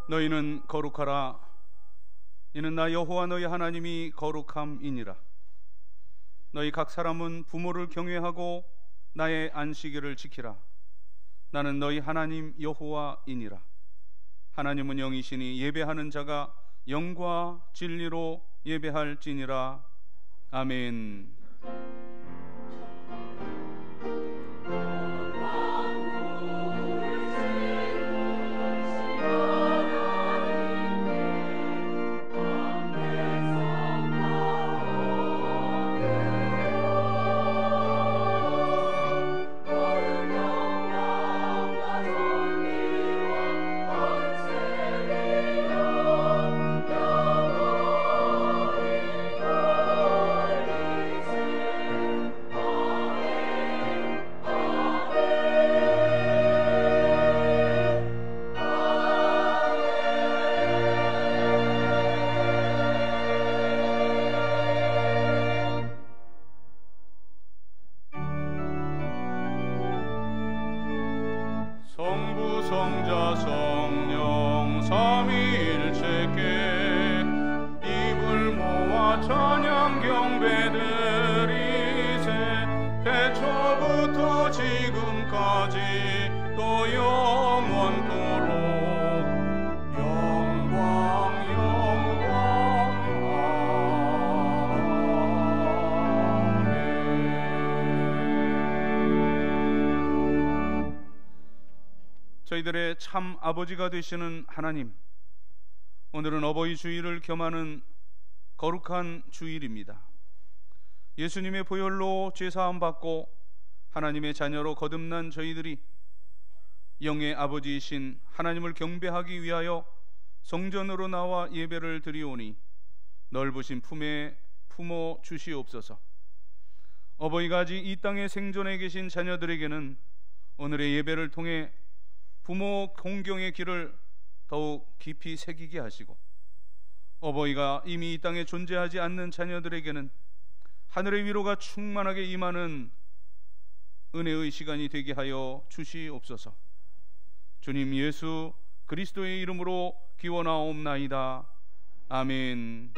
너희는 거룩하라. 이는 나 여호와 너희 하나님이 거룩함이니라. 너희 각 사람은 부모를 경외하고 나의 안식일을 지키라. 나는 너희 하나님 여호와이니라. 하나님은 영이시니 예배하는 자가 영과 진리로 예배할지니라. 아멘. 성부 성자 성령 삼위일체께 입을 모아 찬양 경배드리세. 태초부터 지금까지 또 영원토록 영광 아멘. 저희들의 참 아버지가 되시는 하나님, 오늘은 어버이 주일을 겸하는 거룩한 주일입니다. 예수님의 보혈로 죄사함 받고 하나님의 자녀로 거듭난 저희들이 영의 아버지이신 하나님을 경배하기 위하여 성전으로 나와 예배를 드리오니 넓으신 품에 품어 주시옵소서. 어버이가 아직 이 땅에 생존해 계신 자녀들에게는 오늘의 예배를 통해 부모 공경의 길을 더욱 깊이 새기게 하시고, 어버이가 이미 이 땅에 존재하지 않는 자녀들에게는 하늘의 위로가 충만하게 임하는 은혜의 시간이 되게 하여 주시옵소서. 주님 예수 그리스도의 이름으로 기원하옵나이다. 아멘.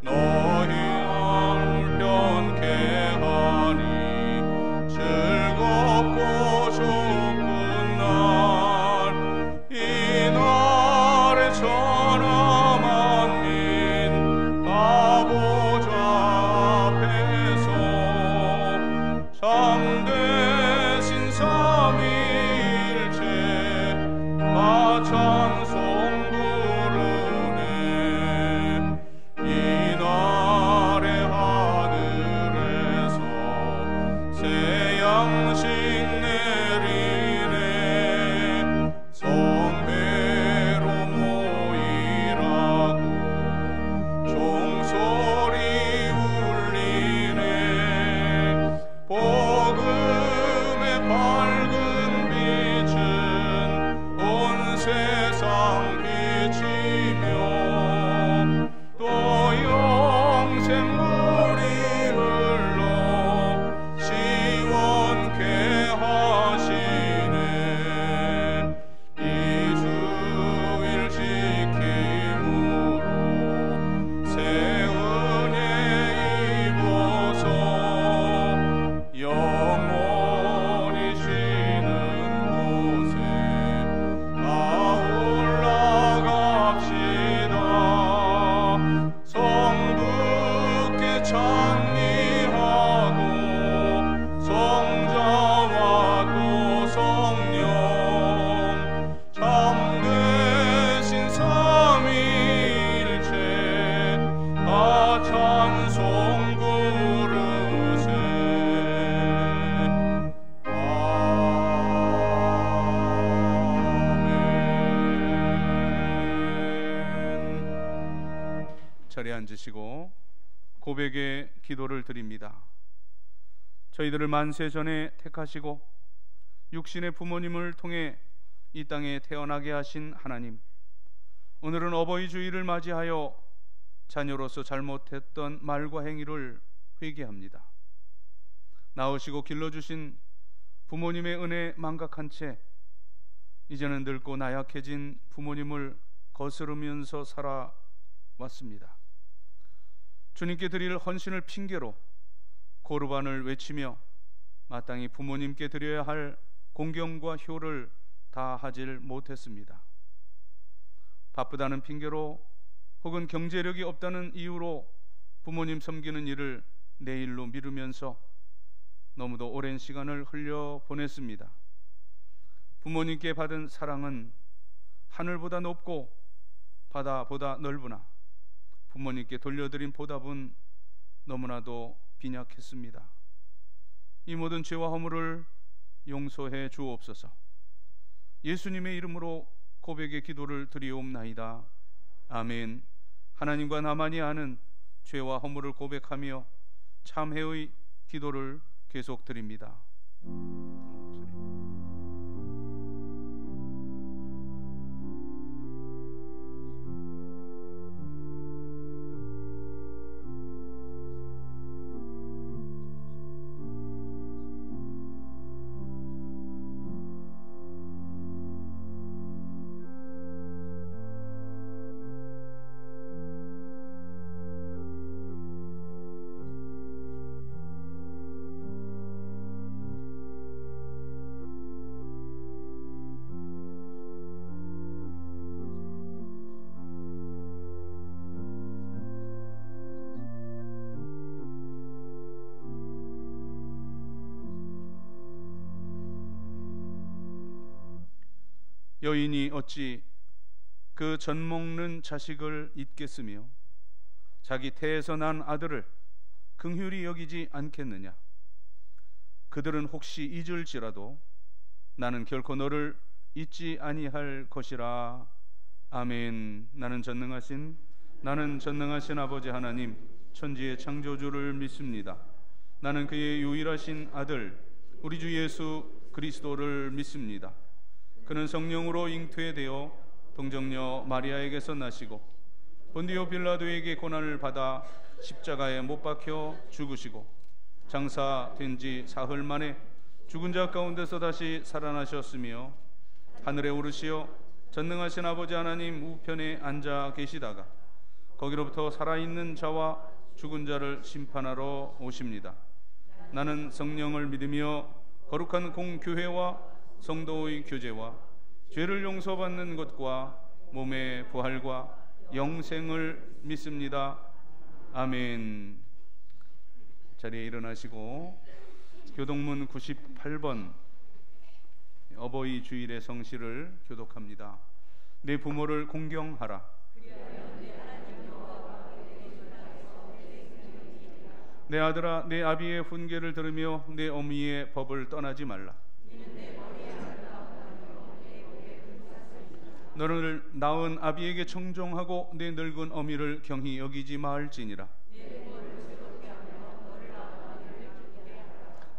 너희 자리에 앉으시고 고백의 기도를 드립니다. 저희들을 만세 전에 택하시고 육신의 부모님을 통해 이 땅에 태어나게 하신 하나님, 오늘은 어버이 주일을 맞이하여 자녀로서 잘못했던 말과 행위를 회개합니다. 낳으시고 길러주신 부모님의 은혜 망각한 채 이제는 늙고 나약해진 부모님을 거스르면서 살아왔습니다. 주님께 드릴 헌신을 핑계로 고르반을 외치며 마땅히 부모님께 드려야 할 공경과 효를 다 하질 못했습니다. 바쁘다는 핑계로 혹은 경제력이 없다는 이유로 부모님 섬기는 일을 내일로 미루면서 너무도 오랜 시간을 흘려보냈습니다. 부모님께 받은 사랑은 하늘보다 높고 바다보다 넓으나 부모님께 돌려드린 보답은 너무나도 빈약했습니다. 이 모든 죄와 허물을 용서해 주옵소서. 예수님의 이름으로 고백의 기도를 드리옵나이다. 아멘. 하나님과 나만이 아는 죄와 허물을 고백하며 참회의 기도를 계속 드립니다. 여인이 어찌 그 젖먹는 자식을 잊겠으며 자기 태에서 난 아들을 긍휼히 여기지 않겠느냐. 그들은 혹시 잊을지라도 나는 결코 너를 잊지 아니할 것이라. 아멘. 나는 전능하신 아버지 하나님 천지의 창조주를 믿습니다. 나는 그의 유일하신 아들 우리 주 예수 그리스도를 믿습니다. 그는 성령으로 잉태되어 동정녀 마리아에게서 나시고 본디오 빌라도에게 고난을 받아 십자가에 못 박혀 죽으시고 장사된 지 사흘 만에 죽은 자 가운데서 다시 살아나셨으며 하늘에 오르시어 전능하신 아버지 하나님 우편에 앉아 계시다가 거기로부터 살아있는 자와 죽은 자를 심판하러 오십니다. 나는 성령을 믿으며 거룩한 공교회와 성도의 교제와 죄를 용서받는 것과 몸의 부활과 영생을 믿습니다. 아멘. 자리에 일어나시고 교동문 98번 어버이 주일의 성시를 교독합니다. 내 부모를 공경하라. 내 아들아, 내 아비의 훈계를 들으며 내 어미의 법을 떠나지 말라. 너를 낳은 아비에게 청종하고 내 늙은 어미를 경히 여기지 말지니라.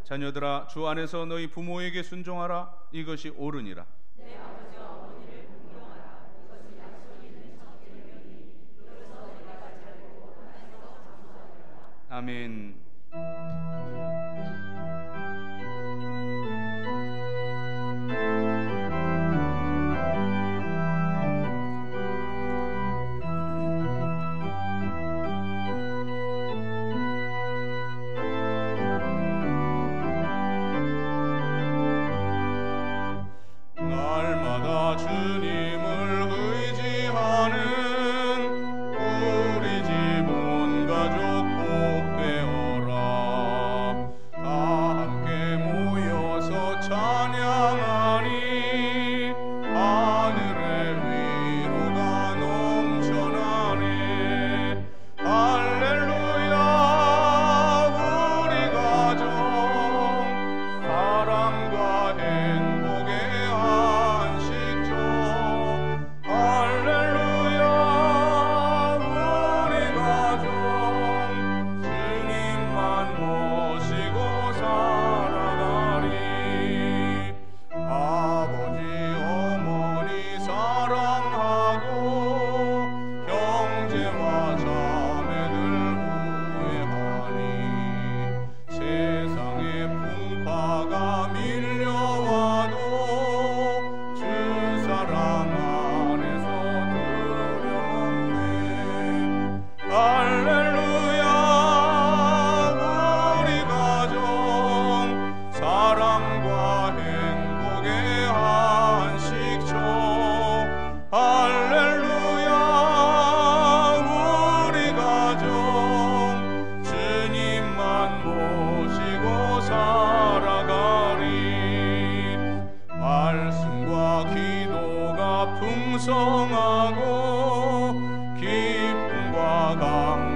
자녀들아, 주 안에서 너희 부모에게 순종하라. 이것이 옳으니라. 아멘. 우리 집 온 가족 복되어라.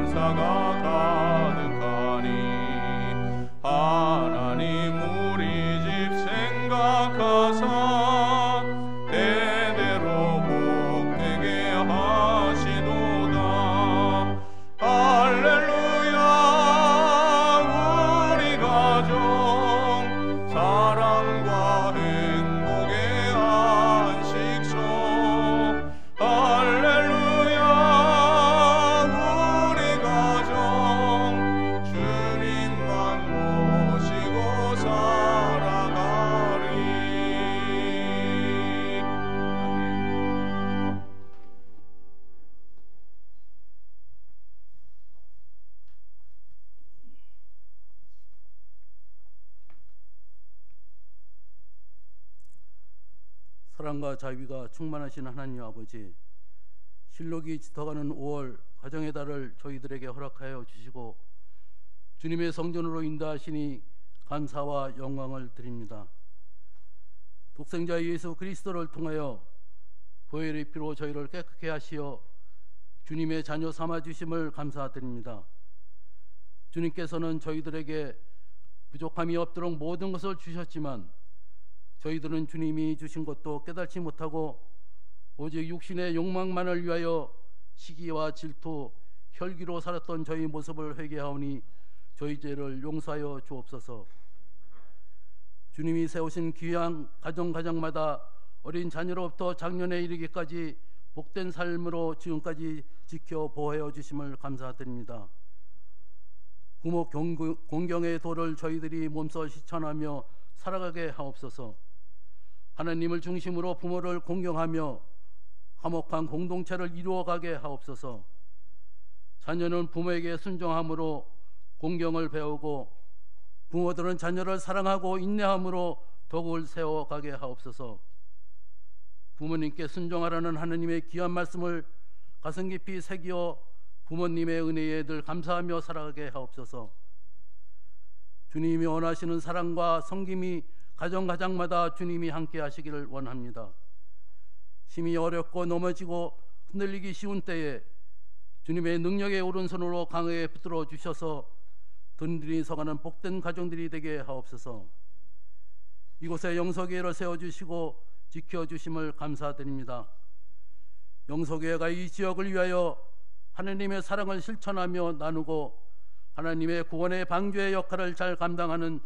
감사가 가득하니 하나님 우리 집 생각하사 대대로 복되게 하시도다. 할렐루야. 우리 가정 사랑과 행복의 안식처. 할렐루야. 우리 가정 주님만 모시고 살아가리. 아멘. 사랑과 자비가 충만하신 하나님 아버지, 실록이 짙어가는 5월 가정의 달을 저희들에게 허락하여 주시고 주님의 성전으로 인도하시니 감사와 영광을 드립니다. 독생자 예수 그리스도를 통하여 보혈의 피로 저희를 깨끗게 하시어 주님의 자녀 삼아주심을 감사드립니다. 주님께서는 저희들에게 부족함이 없도록 모든 것을 주셨지만 저희들은 주님이 주신 것도 깨닫지 못하고 오직 육신의 욕망만을 위하여 시기와 질투, 혈기로 살았던 저희 모습을 회개하오니 저희 죄를 용서하여 주옵소서. 주님이 세우신 귀한 가정마다 어린 자녀로부터 장년에 이르기까지 복된 삶으로 지금까지 지켜 보호하여 주심을 감사드립니다. 부모 공경의 도를 저희들이 몸소 실천하며 살아가게 하옵소서. 하나님을 중심으로 부모를 공경하며 화목한 공동체를 이루어가게 하옵소서. 자녀는 부모에게 순종함으로 공경을 배우고 부모들은 자녀를 사랑하고 인내함으로 덕을 세워가게 하옵소서. 부모님께 순종하라는 하나님의 귀한 말씀을 가슴 깊이 새기어 부모님의 은혜에 늘 감사하며 살아가게 하옵소서. 주님이 원하시는 사랑과 섬김이 가정마다 주님이 함께 하시기를 원합니다. 심히 어렵고 넘어지고 흔들리기 쉬운 때에 주님의 능력의 오른손으로 강하게 붙들어 주셔서 든든히 서가는 복된 가정들이 되게 하옵소서. 이곳에 영서교회를 세워주시고 지켜주심을 감사드립니다. 영서교회가 이 지역을 위하여 하나님의 사랑을 실천하며 나누고 하나님의 구원의 방주의 역할을 잘 감당하는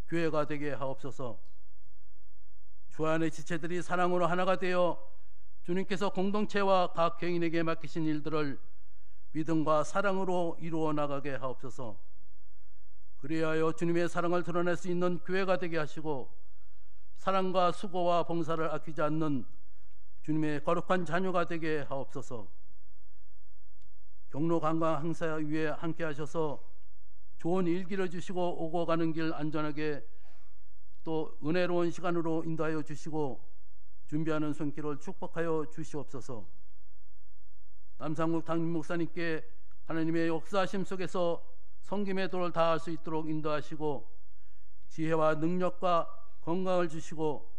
교회가 되게 하옵소서. 주 안의 지체들이 사랑으로 하나가 되어 주님께서 공동체와 각 개인에게 맡기신 일들을 믿음과 사랑으로 이루어 나가게 하옵소서. 그리하여 주님의 사랑을 드러낼 수 있는 교회가 되게 하시고 사랑과 수고와 봉사를 아끼지 않는 주님의 거룩한 자녀가 되게 하옵소서. 경로 관광 행사 위에 함께 하셔서 좋은 일기를 주시고 오고 가는 길 안전하게 또 은혜로운 시간으로 인도하여 주시고 준비하는 손길을 축복하여 주시옵소서. 남상국 담임 목사님께 하나님의 역사하심 속에서 섬김의 도를 다할 수 있도록 인도하시고 지혜와 능력과 건강을 주시고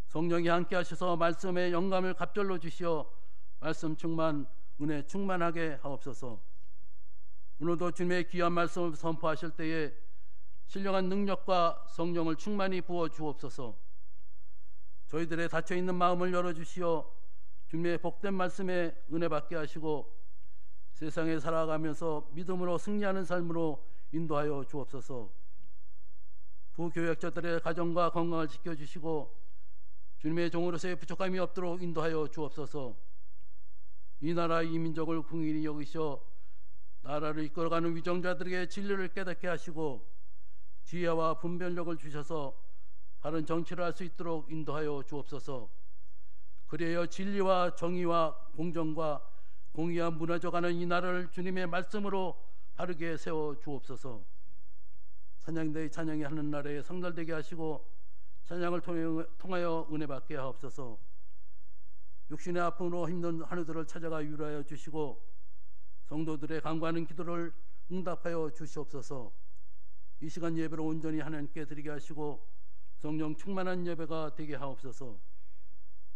성령이 함께 하셔서 말씀의 영감을 갑절로 주시어 말씀 충만, 은혜 충만하게 하옵소서. 오늘도 주님의 귀한 말씀을 선포하실 때에 신령한 능력과 성령을 충만히 부어 주옵소서. 저희들의 닫혀있는 마음을 열어주시어 주님의 복된 말씀에 은혜 받게 하시고 세상에 살아가면서 믿음으로 승리하는 삶으로 인도하여 주옵소서. 부교역자들의 가정과 건강을 지켜주시고 주님의 종으로서의 부족함이 없도록 인도하여 주옵소서. 이 나라 이 민족을 긍휼히 여기셔 나라를 이끌어가는 위정자들에게 진리를 깨닫게 하시고 지혜와 분별력을 주셔서 바른 정치를 할 수 있도록 인도하여 주옵소서. 그리하여 진리와 정의와 공정과 공의가 무너져가는 이 나라를 주님의 말씀으로 바르게 세워 주옵소서. 찬양대의 찬양이 하는 나라에 성달되게 하시고 찬양을 통하여 은혜 받게 하옵소서. 육신의 아픔으로 힘든 하루들을 찾아가 위로하여 주시고 성도들의 간구하는 기도를 응답하여 주시옵소서. 이 시간 예배를 온전히 하나님께 드리게 하시고 성령 충만한 예배가 되게 하옵소서.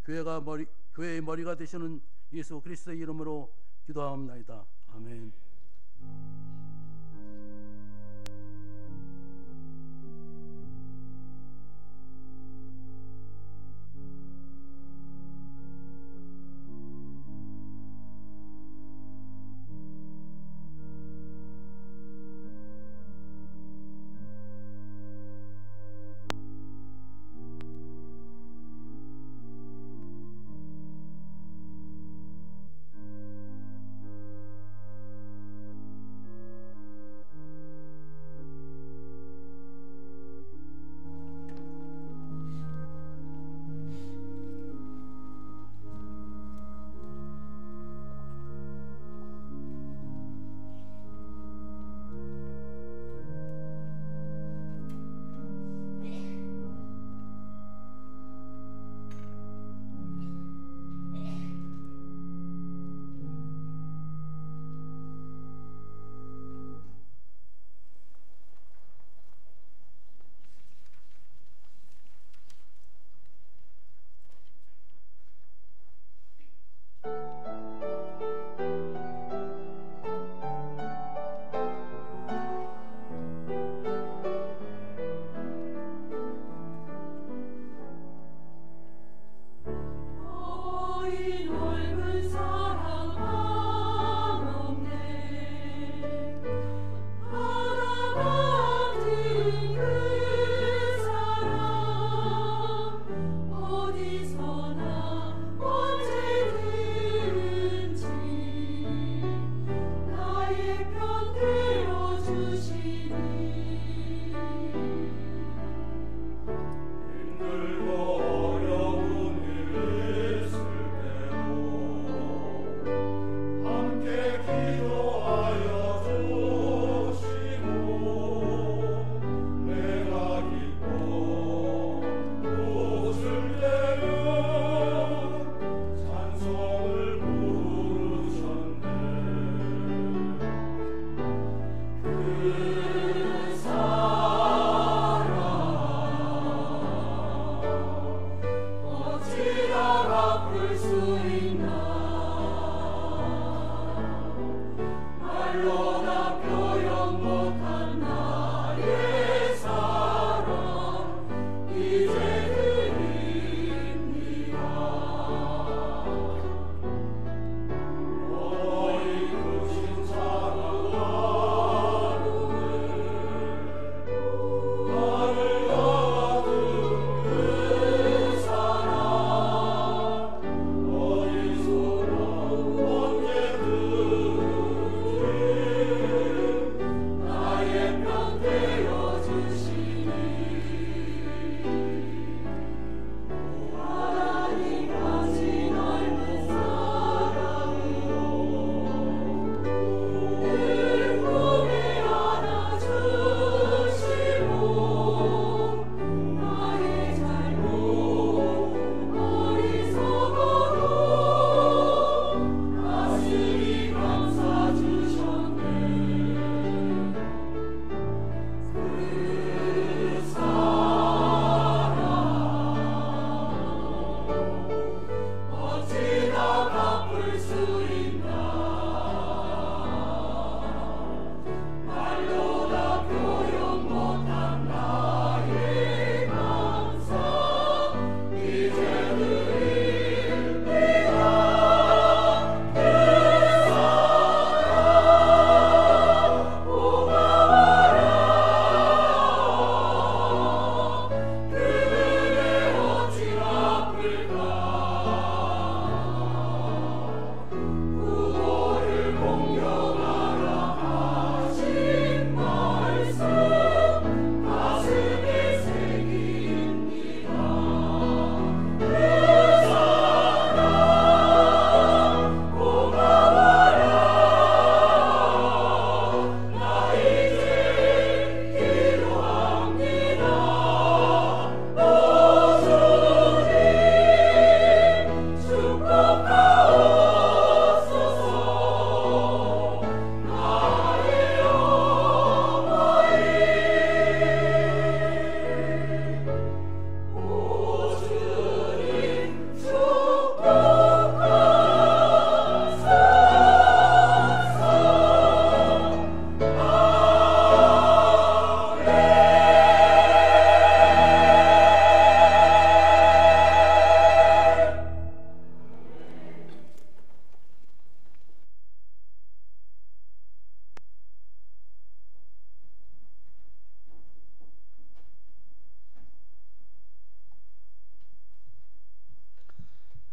교회의 머리가 되시는 예수 그리스도의 이름으로 기도하옵나이다. 아멘.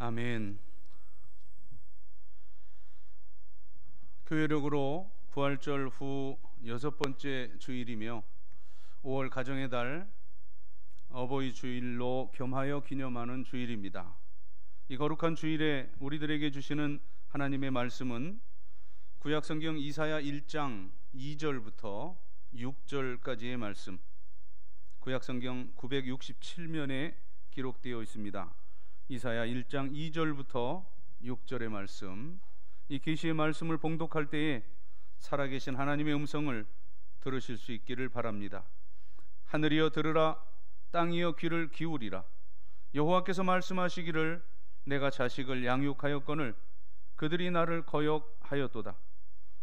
아멘. 교회력으로 부활절 후 6번째 주일이며 5월 가정의 달 어버이 주일로 겸하여 기념하는 주일입니다. 이 거룩한 주일에 우리들에게 주시는 하나님의 말씀은 구약성경 이사야 1장 2절부터 6절까지의 말씀, 구약성경 967면에 기록되어 있습니다. 이사야 1장 2절부터 6절의 말씀, 이 계시의 말씀을 봉독할 때에 살아계신 하나님의 음성을 들으실 수 있기를 바랍니다. 하늘이여 들으라, 땅이여 귀를 기울이라. 여호와께서 말씀하시기를 내가 자식을 양육하였거늘 그들이 나를 거역하였도다.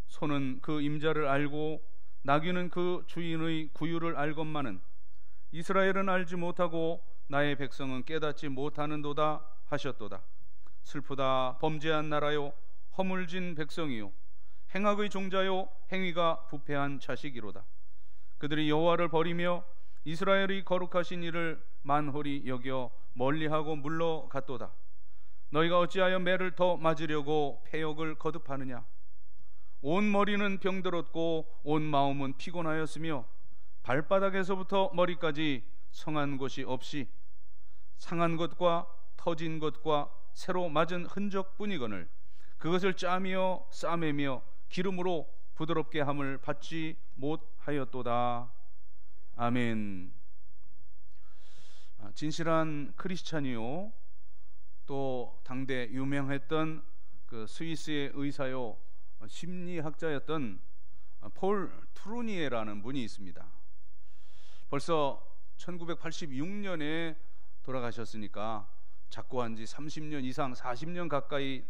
소는 그 임자를 알고 나귀는 그 주인의 구유를 알건만은 이스라엘은 알지 못하고 나의 백성은 깨닫지 못하는도다 하셨도다. 슬프다, 범죄한 나라요, 허물진 백성이요, 행악의 종자요, 행위가 부패한 자식이로다. 그들이 여호와를 버리며 이스라엘의 거룩하신 이를 만홀히 여겨 멀리하고 물러갔도다. 너희가 어찌하여 매를 더 맞으려고 패역을 거듭하느냐? 온 머리는 병들었고 온 마음은 피곤하였으며 발바닥에서부터 머리까지 성한 곳이 없이 상한 것과 터진 것과 새로 맞은 흔적뿐이거늘 그것을 짜며 싸매며 기름으로 부드럽게 함을 받지 못하였도다. 아멘. 진실한 크리스찬이요, 또 당대 유명했던 그 스위스의 의사요 심리학자였던 폴 트루니에라는 분이 있습니다. 벌써 1986년에 돌아가셨으니까 작고한 지 30년 이상 40년 가까이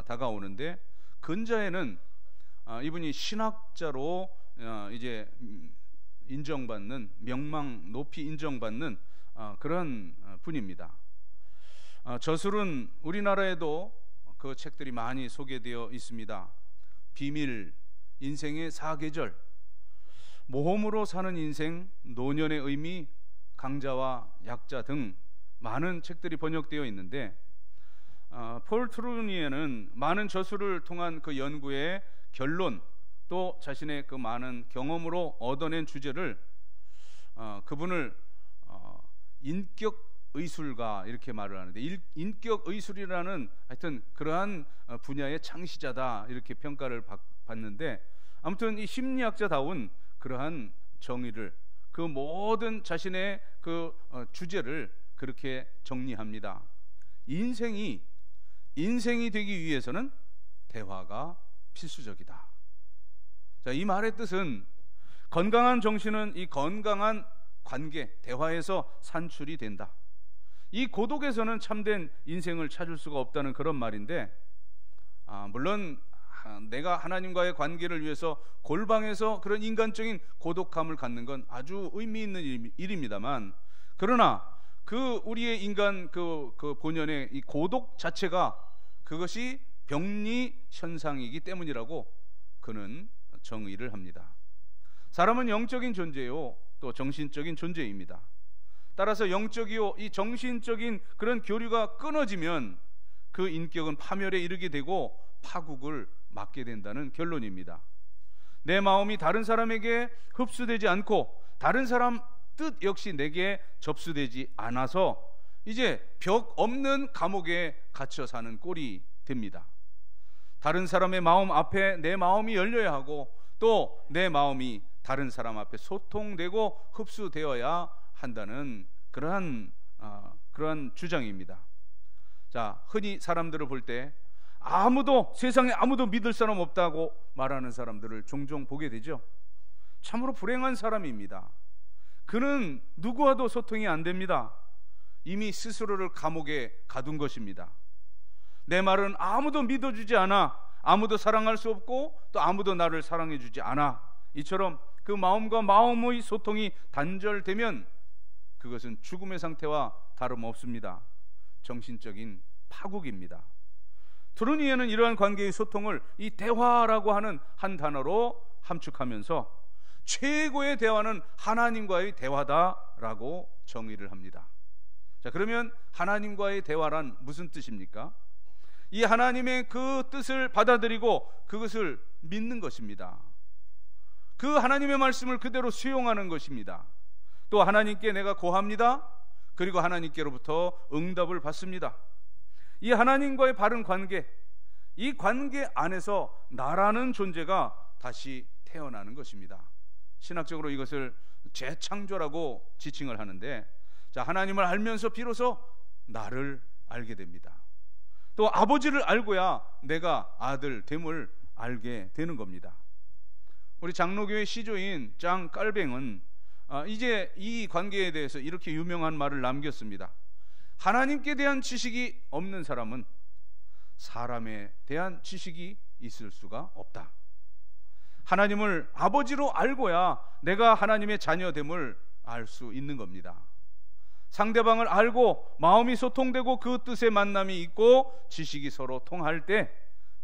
다가오는데, 근자에는 이분이 신학자로 이제 인정받는, 명망 높이 인정받는 그런 분입니다. 저술은 우리나라에도 그 책들이 많이 소개되어 있습니다. 비밀, 인생의 사계절, 모험으로 사는 인생, 노년의 의미, 강자와 약자 등 많은 책들이 번역되어 있는데, 폴 트루니에는 많은 저술을 통한 그 연구의 결론, 또 자신의 그 많은 경험으로 얻어낸 주제를 그분을 인격 의술가 이렇게 말을 하는데, 인격 의술이라는 하여튼 그러한 분야의 창시자다 이렇게 평가를 받는데, 아무튼 이 심리학자다운 그러한 정의를, 그 모든 자신의 그 주제를 그렇게 정리합니다. 인생이 되기 위해서는 대화가 필수적이다. 자, 이 말의 뜻은 건강한 정신은 이 건강한 관계, 대화에서 산출이 된다. 이 고독에서는 참된 인생을 찾을 수가 없다는 그런 말인데, 물론 내가 하나님과의 관계를 위해서 골방에서 그런 인간적인 고독감을 갖는 건 아주 의미 있는 일입니다만, 그러나 그 우리의 인간 그 본연의 이 고독 자체가 그것이 병리 현상이기 때문이라고 그는 정의를 합니다. 사람은 영적인 존재요, 또 정신적인 존재입니다. 따라서 영적이요 이 정신적인 그런 교류가 끊어지면 그 인격은 파멸에 이르게 되고 파국을 맞게 된다는 결론입니다. 내 마음이 다른 사람에게 흡수되지 않고 다른 사람 뜻 역시 내게 접수되지 않아서 이제 벽 없는 감옥에 갇혀 사는 꼴이 됩니다. 다른 사람의 마음 앞에 내 마음이 열려야 하고, 또 내 마음이 다른 사람 앞에 소통되고 흡수되어야 한다는 그러한 주장입니다. 자, 흔히 사람들을 볼 때 세상에 아무도 믿을 사람 없다고 말하는 사람들을 종종 보게 되죠. 참으로 불행한 사람입니다. 그는 누구와도 소통이 안 됩니다. 이미 스스로를 감옥에 가둔 것입니다. 내 말은 아무도 믿어주지 않아, 아무도 사랑할 수 없고 또 아무도 나를 사랑해주지 않아, 이처럼 그 마음과 마음의 소통이 단절되면 그것은 죽음의 상태와 다름없습니다. 정신적인 파국입니다. 트루니에는 이러한 관계의 소통을 이 대화라고 하는 한 단어로 함축하면서 최고의 대화는 하나님과의 대화다라고 정의를 합니다. 자, 그러면 하나님과의 대화란 무슨 뜻입니까? 이 하나님의 그 뜻을 받아들이고 그것을 믿는 것입니다. 그 하나님의 말씀을 그대로 수용하는 것입니다. 또 하나님께 내가 고합니다. 그리고 하나님께로부터 응답을 받습니다. 이 하나님과의 바른 관계, 이 관계 안에서 나라는 존재가 다시 태어나는 것입니다. 신학적으로 이것을 재창조라고 지칭을 하는데, 자, 하나님을 알면서 비로소 나를 알게 됩니다. 또 아버지를 알고야 내가 아들 됨을 알게 되는 겁니다. 우리 장로교회 시조인 장 깔뱅은 이제 이 관계에 대해서 이렇게 유명한 말을 남겼습니다. 하나님께 대한 지식이 없는 사람은 사람에 대한 지식이 있을 수가 없다. 하나님을 아버지로 알고야 내가 하나님의 자녀됨을 알 수 있는 겁니다. 상대방을 알고 마음이 소통되고 그 뜻의 만남이 있고 지식이 서로 통할 때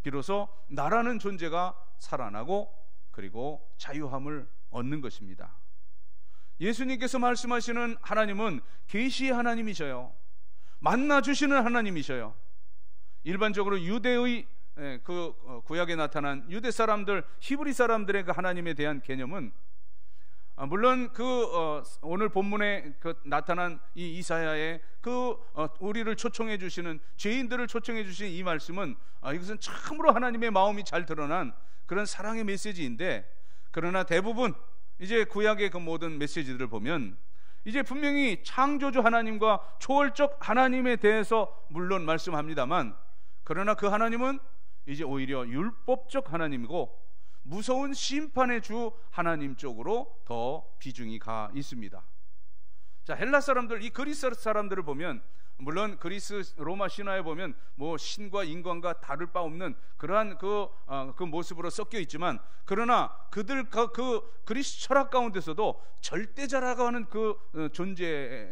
비로소 나라는 존재가 살아나고 그리고 자유함을 얻는 것입니다. 예수님께서 말씀하시는 하나님은 계시의 하나님이셔요. 만나 주시는 하나님이셔요. 일반적으로 유대의 그 구약에 나타난 유대 사람들, 히브리 사람들의 그 하나님에 대한 개념은 물론 오늘 본문에 나타난 이 이사야의 우리를 초청해 주시는, 죄인들을 초청해 주시는 이 말씀은 이것은 참으로 하나님의 마음이 잘 드러난 그런 사랑의 메시지인데, 그러나 대부분 이제 구약의 그 모든 메시지들을 보면 이제 분명히 창조주 하나님과 초월적 하나님에 대해서 물론 말씀합니다만, 그러나 그 하나님은 이제 오히려 율법적 하나님이고 무서운 심판의 주 하나님 쪽으로 더 비중이 가 있습니다. 자, 헬라 사람들, 이 그리스 사람들을 보면, 물론 그리스 로마 신화에 보면 뭐 신과 인간과 다를 바 없는 그러한 그 모습으로 섞여 있지만, 그러나 그들 그 그리스 철학 가운데서도 절대자라고 하는 그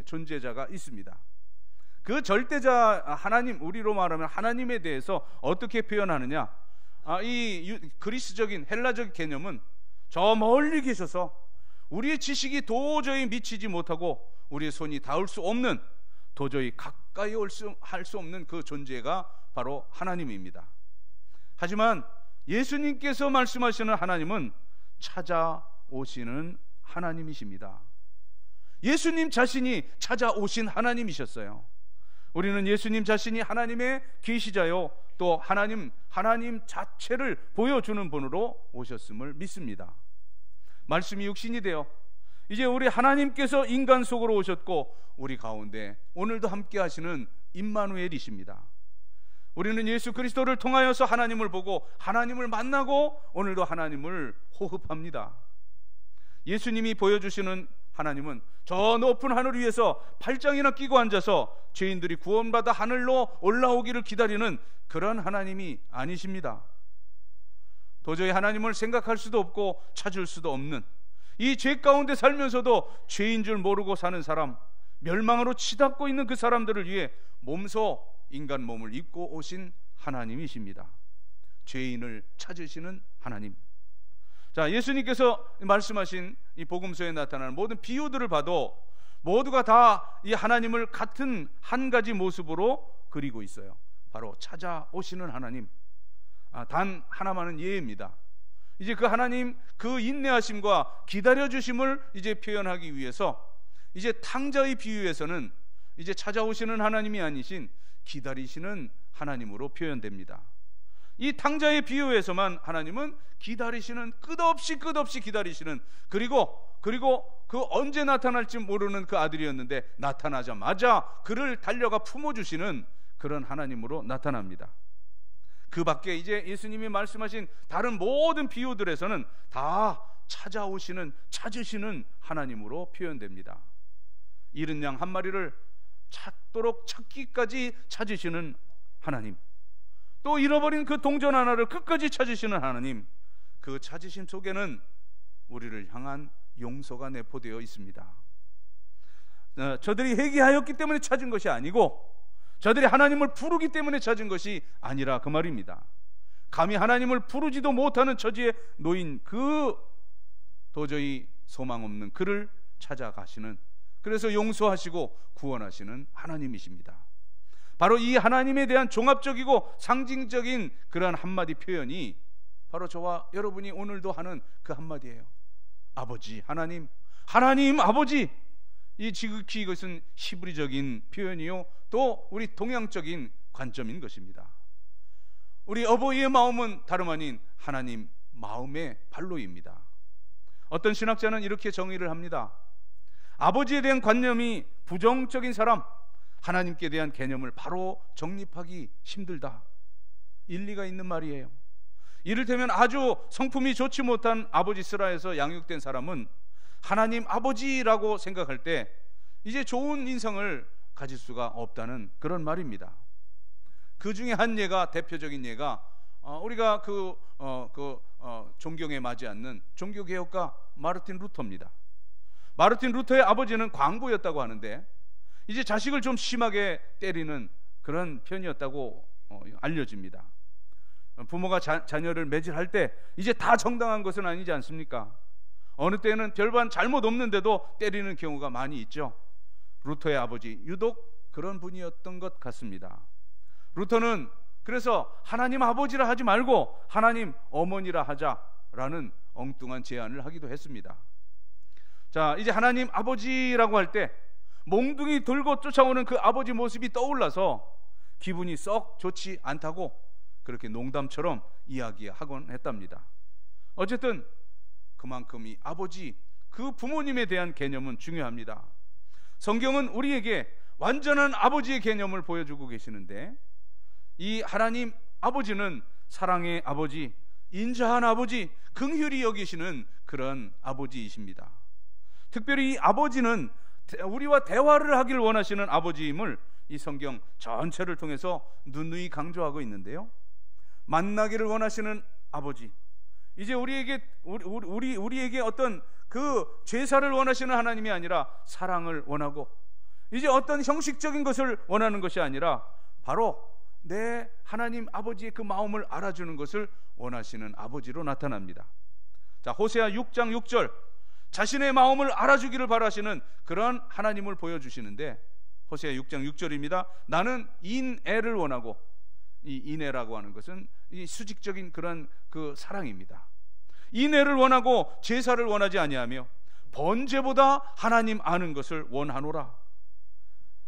존재자가 있습니다. 그 절대자 하나님, 우리로 말하면 하나님에 대해서 어떻게 표현하느냐? 이 그리스적인 헬라적 개념은 저 멀리 계셔서 우리의 지식이 도저히 미치지 못하고 우리의 손이 닿을 수 없는, 도저히 가까이 할 수 없는 그 존재가 바로 하나님입니다. 하지만 예수님께서 말씀하시는 하나님은 찾아오시는 하나님이십니다. 예수님 자신이 찾아오신 하나님이셨어요. 우리는 예수님 자신이 하나님의 계시자요, 또 하나님 자체를 보여주는 분으로 오셨음을 믿습니다. 말씀이 육신이 되어 이제 우리 하나님께서 인간 속으로 오셨고, 우리 가운데 오늘도 함께 하시는 임마누엘이십니다. 우리는 예수 그리스도를 통하여서 하나님을 보고 하나님을 만나고 오늘도 하나님을 호흡합니다. 예수님이 보여주시는 하나님은 저 높은 하늘 위에서 팔짱이나 끼고 앉아서 죄인들이 구원받아 하늘로 올라오기를 기다리는 그런 하나님이 아니십니다. 도저히 하나님을 생각할 수도 없고 찾을 수도 없는, 이 죄 가운데 살면서도 죄인 줄 모르고 사는 사람, 멸망으로 치닫고 있는 그 사람들을 위해 몸소 인간 몸을 입고 오신 하나님이십니다. 죄인을 찾으시는 하나님. 자, 예수님께서 말씀하신 이 복음서에 나타나는 모든 비유들을 봐도 모두가 다 이 하나님을 같은 한 가지 모습으로 그리고 있어요. 바로 찾아오시는 하나님. 단 하나만은 예입니다. 이제 그 하나님, 그 인내하심과 기다려주심을 이제 표현하기 위해서 이제 탕자의 비유에서는 이제 찾아오시는 하나님이 아니신 기다리시는 하나님으로 표현됩니다. 이 탕자의 비유에서만 하나님은 기다리시는, 끝없이 기다리시는, 그리고 그 언제 나타날지 모르는 그 아들이었는데 나타나자마자 그를 달려가 품어주시는 그런 하나님으로 나타납니다. 그 밖에 이제 예수님이 말씀하신 다른 모든 비유들에서는 다 찾으시는 하나님으로 표현됩니다. 잃은 양 한 마리를 찾기까지 찾으시는 하나님, 또 잃어버린 그 동전 하나를 끝까지 찾으시는 하나님, 그 찾으심 속에는 우리를 향한 용서가 내포되어 있습니다. 저들이 회개하였기 때문에 찾은 것이 아니고 저들이 하나님을 부르기 때문에 찾은 것이 아니라 그 말입니다. 감히 하나님을 부르지도 못하는 처지에 놓인 도저히 소망 없는 그를 찾아가시는, 그래서 용서하시고 구원하시는 하나님이십니다. 바로 이 하나님에 대한 종합적이고 상징적인 그러한 한마디 표현이 바로 저와 여러분이 오늘도 하는 그 한마디예요. 아버지, 하나님 아버지. 이 지극히 이것은 히브리적인 표현이요, 또 우리 동양적인 관점인 것입니다. 우리 어버이의 마음은 다름 아닌 하나님 마음의 발로입니다. 어떤 신학자는 이렇게 정의를 합니다. 아버지에 대한 관념이 부정적인 사람, 하나님께 대한 개념을 바로 정립하기 힘들다. 일리가 있는 말이에요. 이를테면 아주 성품이 좋지 못한 아버지 슬하에서 양육된 사람은 하나님 아버지라고 생각할 때 이제 좋은 인성을 가질 수가 없다는 그런 말입니다. 그 중에 한 예가, 대표적인 예가 우리가 존경에 맞지 않는 종교개혁가 마르틴 루터입니다. 마르틴 루터의 아버지는 광부였다고 하는데 이제 자식을 좀 심하게 때리는 그런 편이었다고 알려집니다. 부모가 자녀를 매질할 때 이제 다 정당한 것은 아니지 않습니까? 어느 때는 별반 잘못 없는데도 때리는 경우가 많이 있죠. 루터의 아버지 유독 그런 분이었던 것 같습니다. 루터는 그래서 하나님 아버지라 하지 말고 하나님 어머니라 하자라는 엉뚱한 제안을 하기도 했습니다. 자, 이제 하나님 아버지라고 할 때 몽둥이 들고 쫓아오는 그 아버지 모습이 떠올라서 기분이 썩 좋지 않다고 그렇게 농담처럼 이야기하곤 했답니다. 어쨌든 그만큼 이 아버지, 그 부모님에 대한 개념은 중요합니다. 성경은 우리에게 완전한 아버지의 개념을 보여주고 계시는데, 이 하나님 아버지는 사랑의 아버지, 인자한 아버지, 긍휼히 여기시는 그런 아버지이십니다. 특별히 이 아버지는 우리와 대화를 하길 원하시는 아버지임을 이 성경 전체를 통해서 누누이 강조하고 있는데요, 만나기를 원하시는 아버지, 이제 우리에게 어떤 그 제사를 원하시는 하나님이 아니라 사랑을 원하고, 이제 어떤 형식적인 것을 원하는 것이 아니라 바로 내 하나님 아버지의 그 마음을 알아주는 것을 원하시는 아버지로 나타납니다. 자, 호세아 6장 6절, 자신의 마음을 알아주기를 바라시는 그런 하나님을 보여주시는데, 호세아 6장 6절입니다. 나는 인애를 원하고, 이 인애라고 하는 것은 이 수직적인 그런 그 사랑입니다. 인애를 원하고 제사를 원하지 아니하며 번제보다 하나님 아는 것을 원하노라.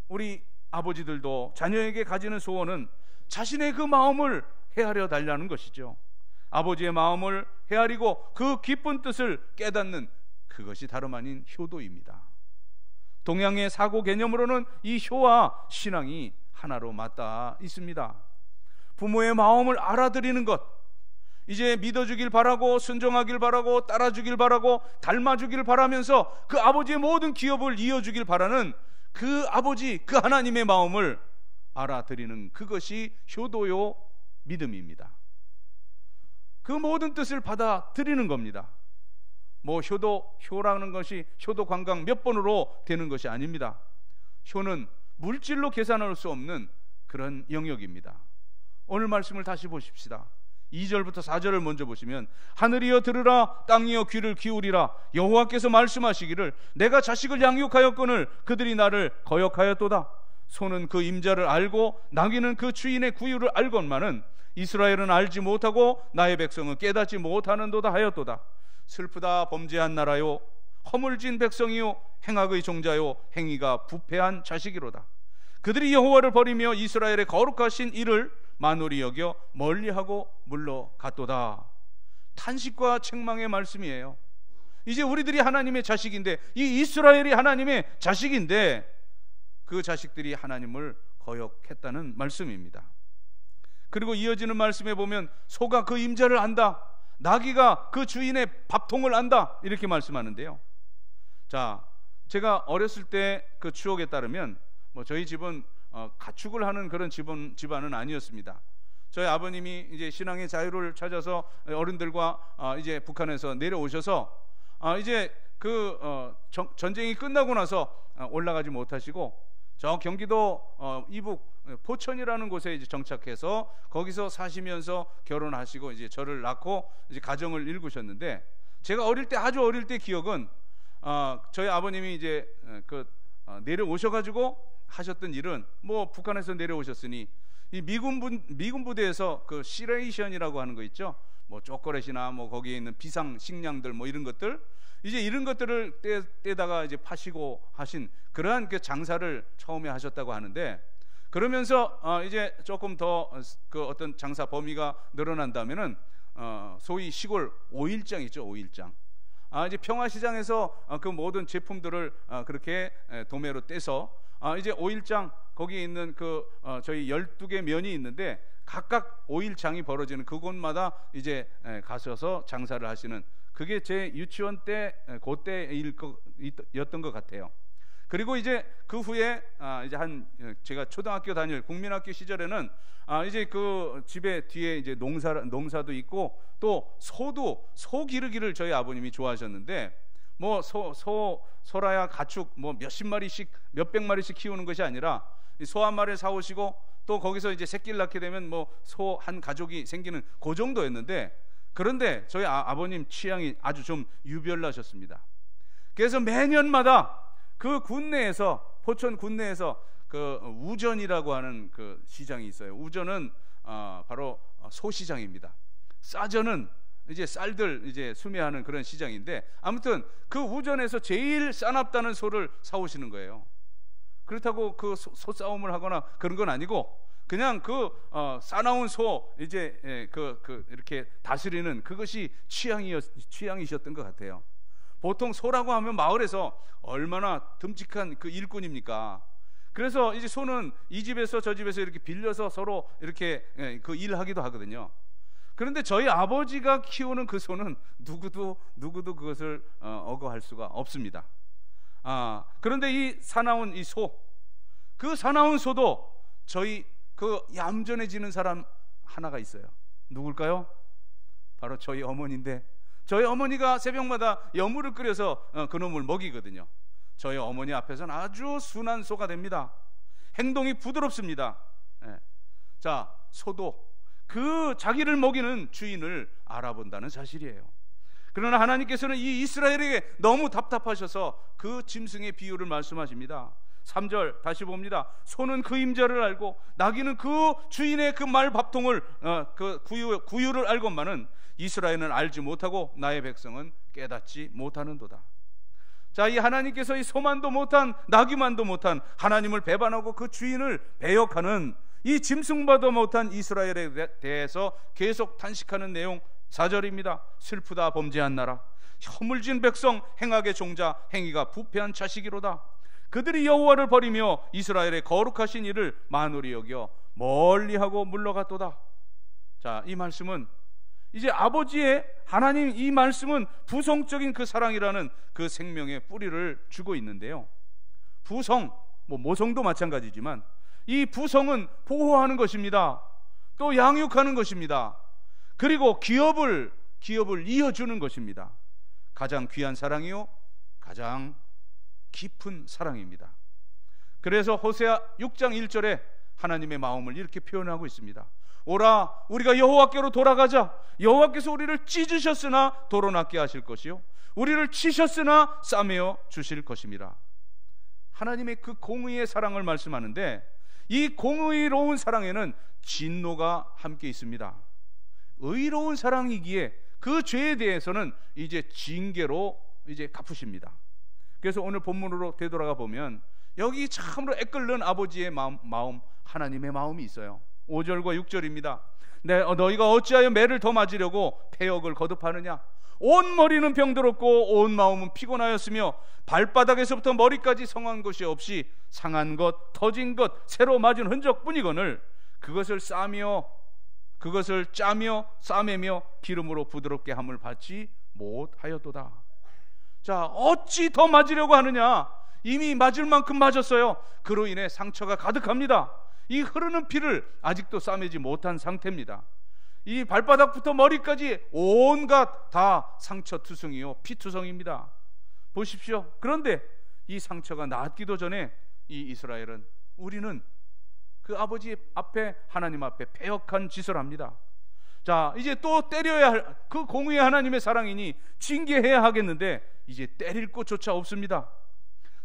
우리 아버지들도 자녀에게 가지는 소원은 자신의 그 마음을 헤아려 달라는 것이죠. 아버지의 마음을 헤아리고 그 깊은 뜻을 깨닫는, 그것이 다름 아닌 효도입니다. 동양의 사고 개념으로는 이 효와 신앙이 하나로 맞닿아 있습니다. 부모의 마음을 알아들이는 것, 이제 믿어주길 바라고, 순종하길 바라고, 따라주길 바라고, 닮아주길 바라면서 그 아버지의 모든 기업을 이어주길 바라는 그 아버지, 그 하나님의 마음을 알아들이는, 그것이 효도요 믿음입니다. 그 모든 뜻을 받아들이는 겁니다. 뭐 효라는 것이 효도 관광 몇 번으로 되는 것이 아닙니다. 효는 물질로 계산할 수 없는 그런 영역입니다. 오늘 말씀을 다시 보십시다. 2절부터 4절을 먼저 보시면, 하늘이여 들으라, 땅이여 귀를 기울이라. 여호와께서 말씀하시기를, 내가 자식을 양육하였거늘 그들이 나를 거역하였도다. 소는 그 임자를 알고 나귀는 그 주인의 구유를 알건만은 이스라엘은 알지 못하고 나의 백성은 깨닫지 못하는도다 하였도다. 슬프다 범죄한 나라요, 허물진 백성이요, 행악의 종자요, 행위가 부패한 자식이로다. 그들이 여호와를 버리며 이스라엘의 거룩하신 이를 만홀히 여겨 멀리하고 물러갔도다. 탄식과 책망의 말씀이에요. 이제 우리들이 하나님의 자식인데, 이 이스라엘이 하나님의 자식인데 그 자식들이 하나님을 거역했다는 말씀입니다. 그리고 이어지는 말씀에 보면 소가 그 임자를 안다, 나귀가 그 주인의 밥통을 안다, 이렇게 말씀하는데요. 자, 제가 어렸을 때 그 추억에 따르면 저희 집은 가축을 하는 그런 집안은 아니었습니다. 저희 아버님이 이제 신앙의 자유를 찾아서 어른들과 이제 북한에서 내려오셔서 이제 그 전쟁이 끝나고 나서 올라가지 못하시고 저 경기도 이북 포천이라는 곳에 이제 정착해서 거기서 사시면서 결혼하시고 이제 저를 낳고 이제 가정을 일구셨는데, 제가 아주 어릴 때 기억은 저희 아버님이 이제 내려오셔가지고 하셨던 일은, 뭐 북한에서 내려오셨으니 이 미군 부대에서 그 시레이션이라고 하는 거 있죠. 뭐 초콜릿이나 뭐 거기에 있는 비상 식량들 뭐 이런 것들, 이제 이런 것들을 떼다가 이제 파시고 하신 그러한 그 장사를 처음에 하셨다고 하는데, 그러면서 이제 조금 더 그 어떤 장사 범위가 늘어난다면은 소위 시골 5일장 있죠. 5일장. 이제 평화시장에서 그 모든 제품들을 그렇게 도매로 떼서 이제 5일장, 거기에 있는 저희 12개 면이 있는데 각각 5일장이 벌어지는 그곳마다 이제 가셔서 장사를 하시는, 그게 제 유치원 때 그때였던 것 같아요. 그리고 이제 그 후에 이제 제가 초등학교 다닐 국민학교 시절에는 이제 그 집에 뒤에 이제 농사도 있고 또 소 기르기를 저희 아버님이 좋아하셨는데, 뭐 소라야 가축 뭐 몇백 마리씩 키우는 것이 아니라 소 한 마리를 사오시고 또 거기서 이제 새끼를 낳게 되면 뭐 소 한 가족이 생기는 그 정도였는데, 그런데 저희 아버님 취향이 아주 좀 유별나셨습니다. 그래서 매년마다 그 군내에서, 포천 군내에서 그 우전이라고 하는 그 시장이 있어요. 우전은 바로 소시장입니다. 싸저는 이제 쌀들 이제 수매하는 그런 시장인데, 아무튼 그 우전에서 제일 싸납다는 소를 사오시는 거예요. 그렇다고 그 소 싸움을 하거나 그런 건 아니고, 그냥 그 싸나운 소 이제 이렇게 다스리는 그것이 취향이셨던 것 같아요. 보통 소라고 하면 마을에서 얼마나 듬직한 그 일꾼입니까? 그래서 이제 소는 이 집에서 저 집에서 이렇게 빌려서 서로 이렇게 그 일하기도 하거든요. 그런데 저희 아버지가 키우는 그 소는 누구도 그것을 억어할 수가 없습니다. 그런데 이 사나운 이 소, 그 사나운 소도 저희 그 얌전해지는 사람 하나가 있어요. 누굴까요? 바로 저희 어머니인데, 저희 어머니가 새벽마다 여물을 끓여서 그놈을 먹이거든요. 저희 어머니 앞에서는 아주 순한 소가 됩니다. 행동이 부드럽습니다. 자, 소도 그 자기를 먹이는 주인을 알아본다는 사실이에요. 그러나 하나님께서는 이 이스라엘에게 너무 답답하셔서 그 짐승의 비유를 말씀하십니다. 3절 다시 봅니다. 소는 그 임자를 알고 나귀는 그 주인의 그 말밥통을 그 구유를 알건만은 이스라엘은 알지 못하고 나의 백성은 깨닫지 못하는도다. 자, 이 하나님께서 이 소만도 못한 나귀만도 못한 하나님을 배반하고 그 주인을 배역하는 이 짐승마도 못한 이스라엘에 대해서 계속 탄식하는 내용 4절입니다. 슬프다 범죄한 나라, 허물진 백성, 행악의 종자, 행위가 부패한 자식이로다. 그들이 여호와를 버리며 이스라엘의 거룩하신 이를 만홀히 여겨 멀리하고 물러갔도다. 자, 이 말씀은 이제 아버지의 하나님, 이 말씀은 부성적인 그 사랑이라는 그 생명의 뿌리를 주고 있는데요. 부성, 모성도 마찬가지지만 이 부성은 보호하는 것입니다. 또 양육하는 것입니다. 그리고 기업을 이어주는 것입니다. 가장 귀한 사랑이요, 가장 깊은 사랑입니다. 그래서 호세아 6장 1절에 하나님의 마음을 이렇게 표현하고 있습니다. 오라, 우리가 여호와께로 돌아가자. 여호와께서 우리를 찢으셨으나 도로 낫게 하실 것이요, 우리를 치셨으나 싸매어 주실 것입니다. 하나님의 그 공의의 사랑을 말씀하는데, 이 공의로운 사랑에는 진노가 함께 있습니다. 의로운 사랑이기에 그 죄에 대해서는 이제 징계로 이제 갚으십니다. 그래서 오늘 본문으로 되돌아가 보면 여기 참으로 애끓는 아버지의 마음, 하나님의 마음이 있어요. 5절과 6절입니다. 너희가 어찌하여 매를 더 맞으려고 패역을 거듭하느냐? 온 머리는 병들었고 온 마음은 피곤하였으며 발바닥에서부터 머리까지 성한 것이 없이 상한 것, 터진 것, 새로 맞은 흔적뿐이거늘 그것을 짜며 싸매며 기름으로 부드럽게 함을 받지 못하였도다. 자, 어찌 더 맞으려고 하느냐? 이미 맞을 만큼 맞았어요. 그로 인해 상처가 가득합니다. 이 흐르는 피를 아직도 싸매지 못한 상태입니다. 이 발바닥부터 머리까지 온갖 다 상처투성이요, 피투성입니다. 보십시오. 그런데 이 상처가 낫기도 전에 이 이스라엘은, 우리는 그 아버지 앞에, 하나님 앞에 패역한 짓을 합니다. 자, 이제 또 때려야 할 그 공의의 하나님의 사랑이니 징계해야 하겠는데 이제 때릴 곳조차 없습니다.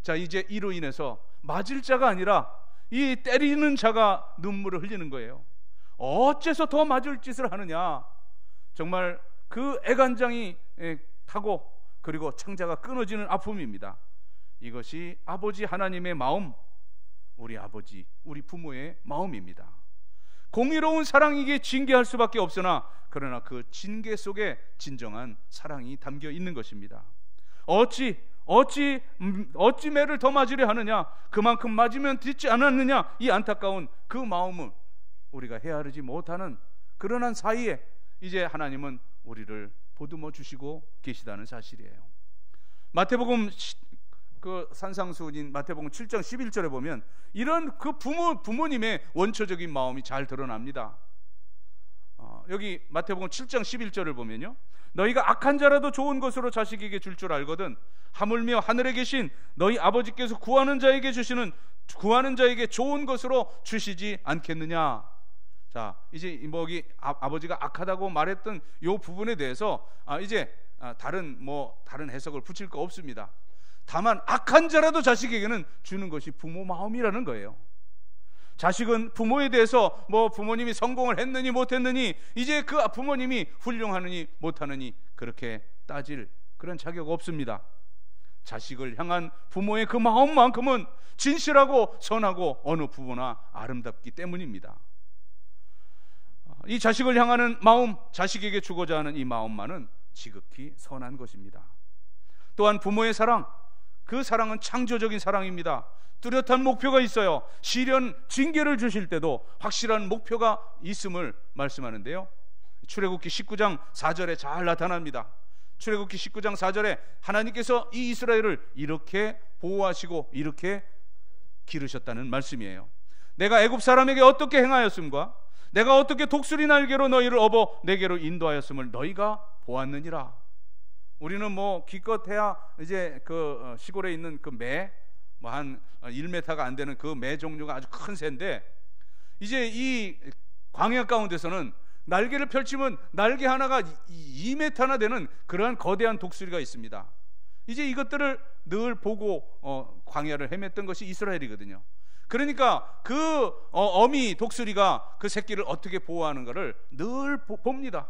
자, 이제 이로 인해서 맞을 자가 아니라 이 때리는 자가 눈물을 흘리는 거예요. 어째서 더 맞을 짓을 하느냐? 정말 그 애간장이 타고 그리고 창자가 끊어지는 아픔입니다. 이것이 아버지 하나님의 마음, 우리 아버지, 우리 부모의 마음입니다. 공의로운 사랑이기에 징계할 수밖에 없으나, 그러나 그 징계 속에 진정한 사랑이 담겨 있는 것입니다. 어찌 매를 더 맞으려 하느냐? 그만큼 맞으면 듣지 않았느냐? 이 안타까운 그 마음은 우리가 헤아리지 못하는 그러한 사이에 이제 하나님은 우리를 보듬어 주시고 계시다는 사실이에요. 마태복음 그 산상수훈인 마태복음 7장 11절에 보면 이런 그 부모님의 원초적인 마음이 잘 드러납니다. 여기 마태복음 7장 11절을 보면요, 너희가 악한 자라도 좋은 것으로 자식에게 줄 줄 알거든 하물며 하늘에 계신 너희 아버지께서 구하는 자에게 좋은 것으로 주시지 않겠느냐. 자, 이제 여기 아버지가 악하다고 말했던 이 부분에 대해서 이제 다른 해석을 붙일 거 없습니다. 다만 악한 자라도 자식에게는 주는 것이 부모 마음이라는 거예요. 자식은 부모에 대해서 뭐 부모님이 성공을 했느니 못했느니, 이제 그 부모님이 훌륭하느니 못하느니 그렇게 따질 그런 자격 없습니다. 자식을 향한 부모의 그 마음만큼은 진실하고 선하고 어느 부모나 아름답기 때문입니다. 이 자식을 향하는 마음, 자식에게 주고자 하는 이 마음만은 지극히 선한 것입니다. 또한 부모의 사랑, 그 사랑은 창조적인 사랑입니다. 뚜렷한 목표가 있어요. 시련 징계를 주실 때도 확실한 목표가 있음을 말씀하는데요, 출애굽기 19장 4절에 잘 나타납니다. 출애굽기 19장 4절에 하나님께서 이 이스라엘을 이렇게 보호하시고 이렇게 기르셨다는 말씀이에요. 내가 애굽 사람에게 어떻게 행하였음과 내가 어떻게 독수리 날개로 너희를 업어 내게로 인도하였음을 너희가 보았느니라. 우리는 뭐 기껏해야 이제 그 시골에 있는 그 매, 뭐 한 1m가 안 되는 그 매 종류가 아주 큰 새인데, 이제 이 광야 가운데서는 날개를 펼치면 날개 하나가 2m나 되는 그러한 거대한 독수리가 있습니다. 이제 이것들을 늘 보고 광야를 헤맸던 것이 이스라엘이거든요. 그러니까 그 어미 독수리가 그 새끼를 어떻게 보호하는가를 늘 봅니다.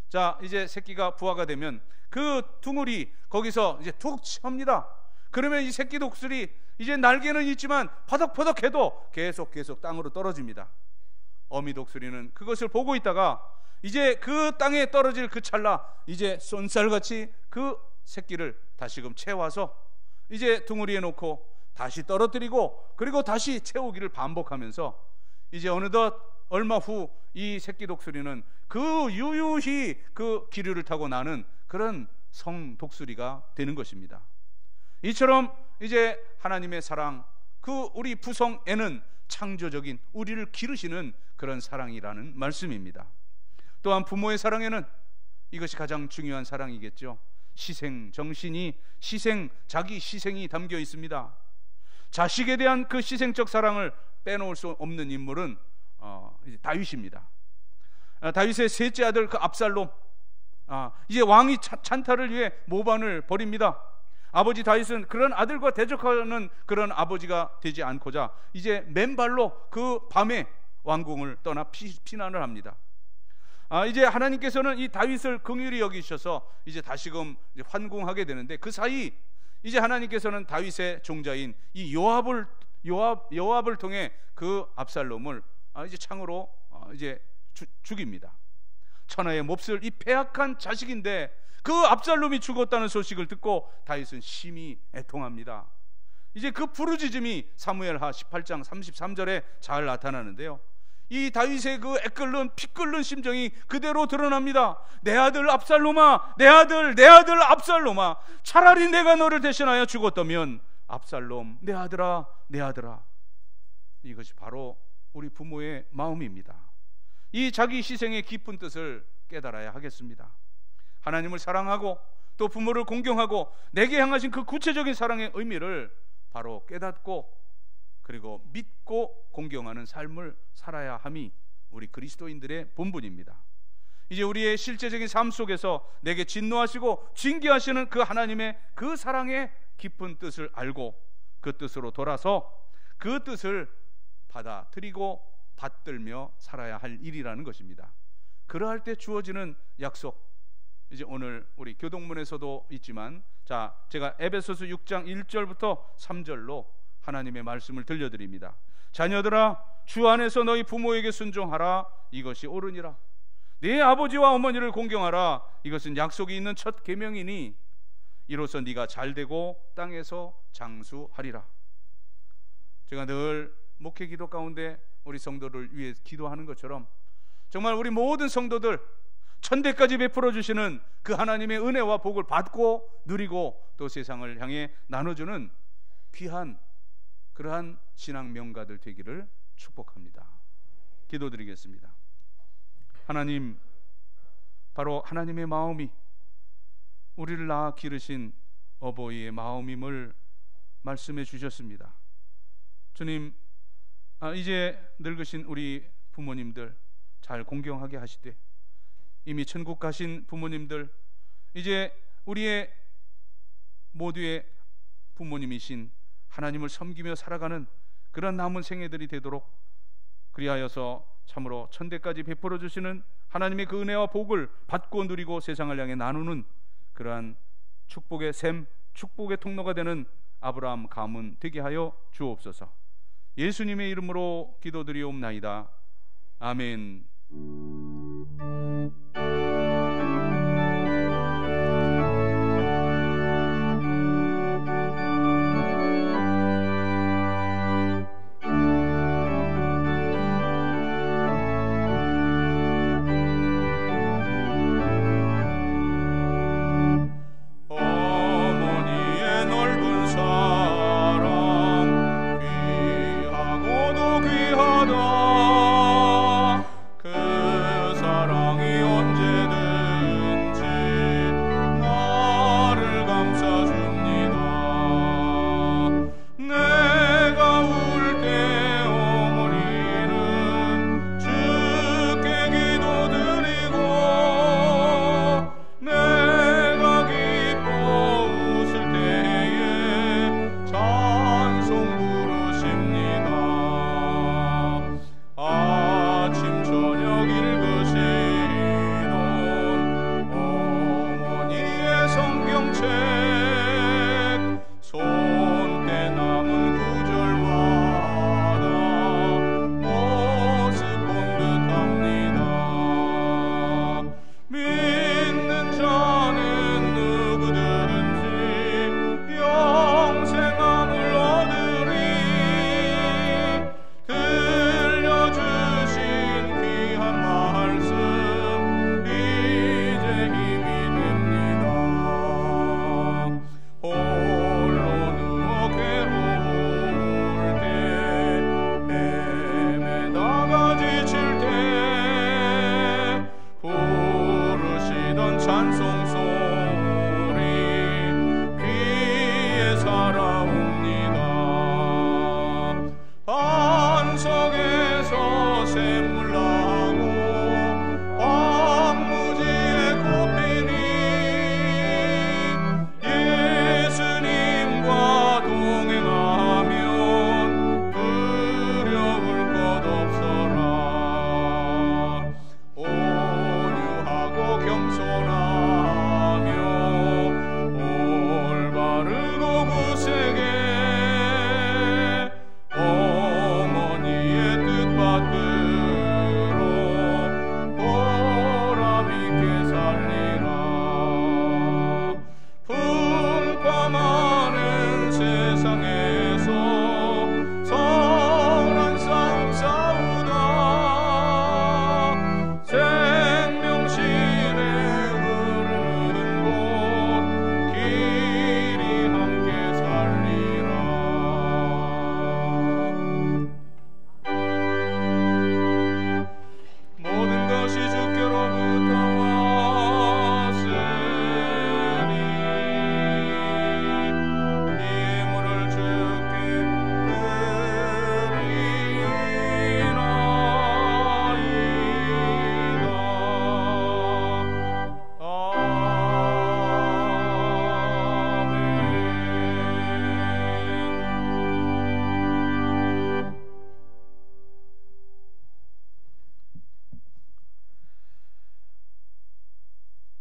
자, 이제 새끼가 부화가 되면 그 둥울이 거기서 이제 툭 칩니다. 그러면 이 새끼 독수리 이제 날개는 있지만 퍼덕퍼덕해도 계속 땅으로 떨어집니다. 어미 독수리는 그것을 보고 있다가 이제 그 땅에 떨어질 그 찰나 이제 쏜살같이 그 새끼를 다시금 채워서 이제 둥우리에 놓고 다시 떨어뜨리고 그리고 다시 채우기를 반복하면서 이제 어느덧 얼마 후 이 새끼 독수리는 그 유유히 그 기류를 타고 나는 그런 성 독수리가 되는 것입니다. 이처럼 이제 하나님의 사랑, 그 우리 부성애는 창조적인 우리를 기르시는 그런 사랑이라는 말씀입니다. 또한 부모의 사랑에는 이것이 가장 중요한 사랑이겠죠. 희생 정신이, 자기 희생이 담겨 있습니다. 자식에 대한 그 희생적 사랑을 빼놓을 수 없는 인물은 이제 다윗입니다. 다윗의 셋째 아들 그 압살롬, 이제 왕이 찬탈을 위해 모반을 벌입니다. 아버지 다윗은 그런 아들과 대적하는 그런 아버지가 되지 않고자 이제 맨발로 그 밤에 왕궁을 떠나 피난을 합니다. 이제 하나님께서는 이 다윗을 긍휼히 여기셔서 이제 다시금 환궁하게 되는데, 그 사이 이제 하나님께서는 다윗의 종자인 이 요압을 통해 그 압살롬을 이제 창으로 이제 죽입니다. 천하의 몹쓸 이 패악한 자식인데 그 압살롬이 죽었다는 소식을 듣고 다윗은 심히 애통합니다. 이제 그 부르짖음이 사무엘하 18장 33절에 잘 나타나는데요, 이 다윗의 그 애끓는 피 끓는 심정이 그대로 드러납니다. 내 아들 압살롬아, 내 아들 압살롬아, 차라리 내가 너를 대신하여 죽었다면 압살롬, 내 아들아, 내 아들아. 이것이 바로 우리 부모의 마음입니다. 이 자기 희생의 깊은 뜻을 깨달아야 하겠습니다. 하나님을 사랑하고 또 부모를 공경하고 내게 향하신 그 구체적인 사랑의 의미를 바로 깨닫고 그리고 믿고 공경하는 삶을 살아야 함이 우리 그리스도인들의 본분입니다. 이제 우리의 실제적인 삶 속에서 내게 진노하시고 징계하시는 그 하나님의 그 사랑의 깊은 뜻을 알고 그 뜻으로 돌아서 그 뜻을 받아들이고 받들며 살아야 할 일이라는 것입니다. 그러할 때 주어지는 약속, 이제 오늘 우리 교동문에서도 있지만, 자, 제가 에베소서 6장 1절부터 3절로 하나님의 말씀을 들려드립니다. 자녀들아, 주 안에서 너희 부모에게 순종하라. 이것이 옳으니라. 네 아버지와 어머니를 공경하라. 이것은 약속이 있는 첫 계명이니 이로써 네가 잘되고 땅에서 장수하리라. 제가 늘 목회 기도 가운데 우리 성도를 위해 기도하는 것처럼 정말 우리 모든 성도들 천대까지 베풀어 주시는 그 하나님의 은혜와 복을 받고 누리고 또 세상을 향해 나눠주는 귀한 그러한 신앙 명가들 되기를 축복합니다. 기도드리겠습니다. 하나님, 바로 하나님의 마음이 우리를 낳아 기르신 어버이의 마음임을 말씀해 주셨습니다. 주님, 이제 늙으신 우리 부모님들 잘 공경하게 하시되, 이미 천국 가신 부모님들, 이제 우리의 모두의 부모님이신 하나님을 섬기며 살아가는 그런 남은 생애들이 되도록 그리하여서 참으로 천대까지 베풀어 주시는 하나님의 그 은혜와 복을 받고 누리고 세상을 향해 나누는 그러한 축복의 샘, 축복의 통로가 되는 아브라함 가문 되게 하여 주옵소서. 예수님의 이름으로 기도드리옵나이다. 아멘.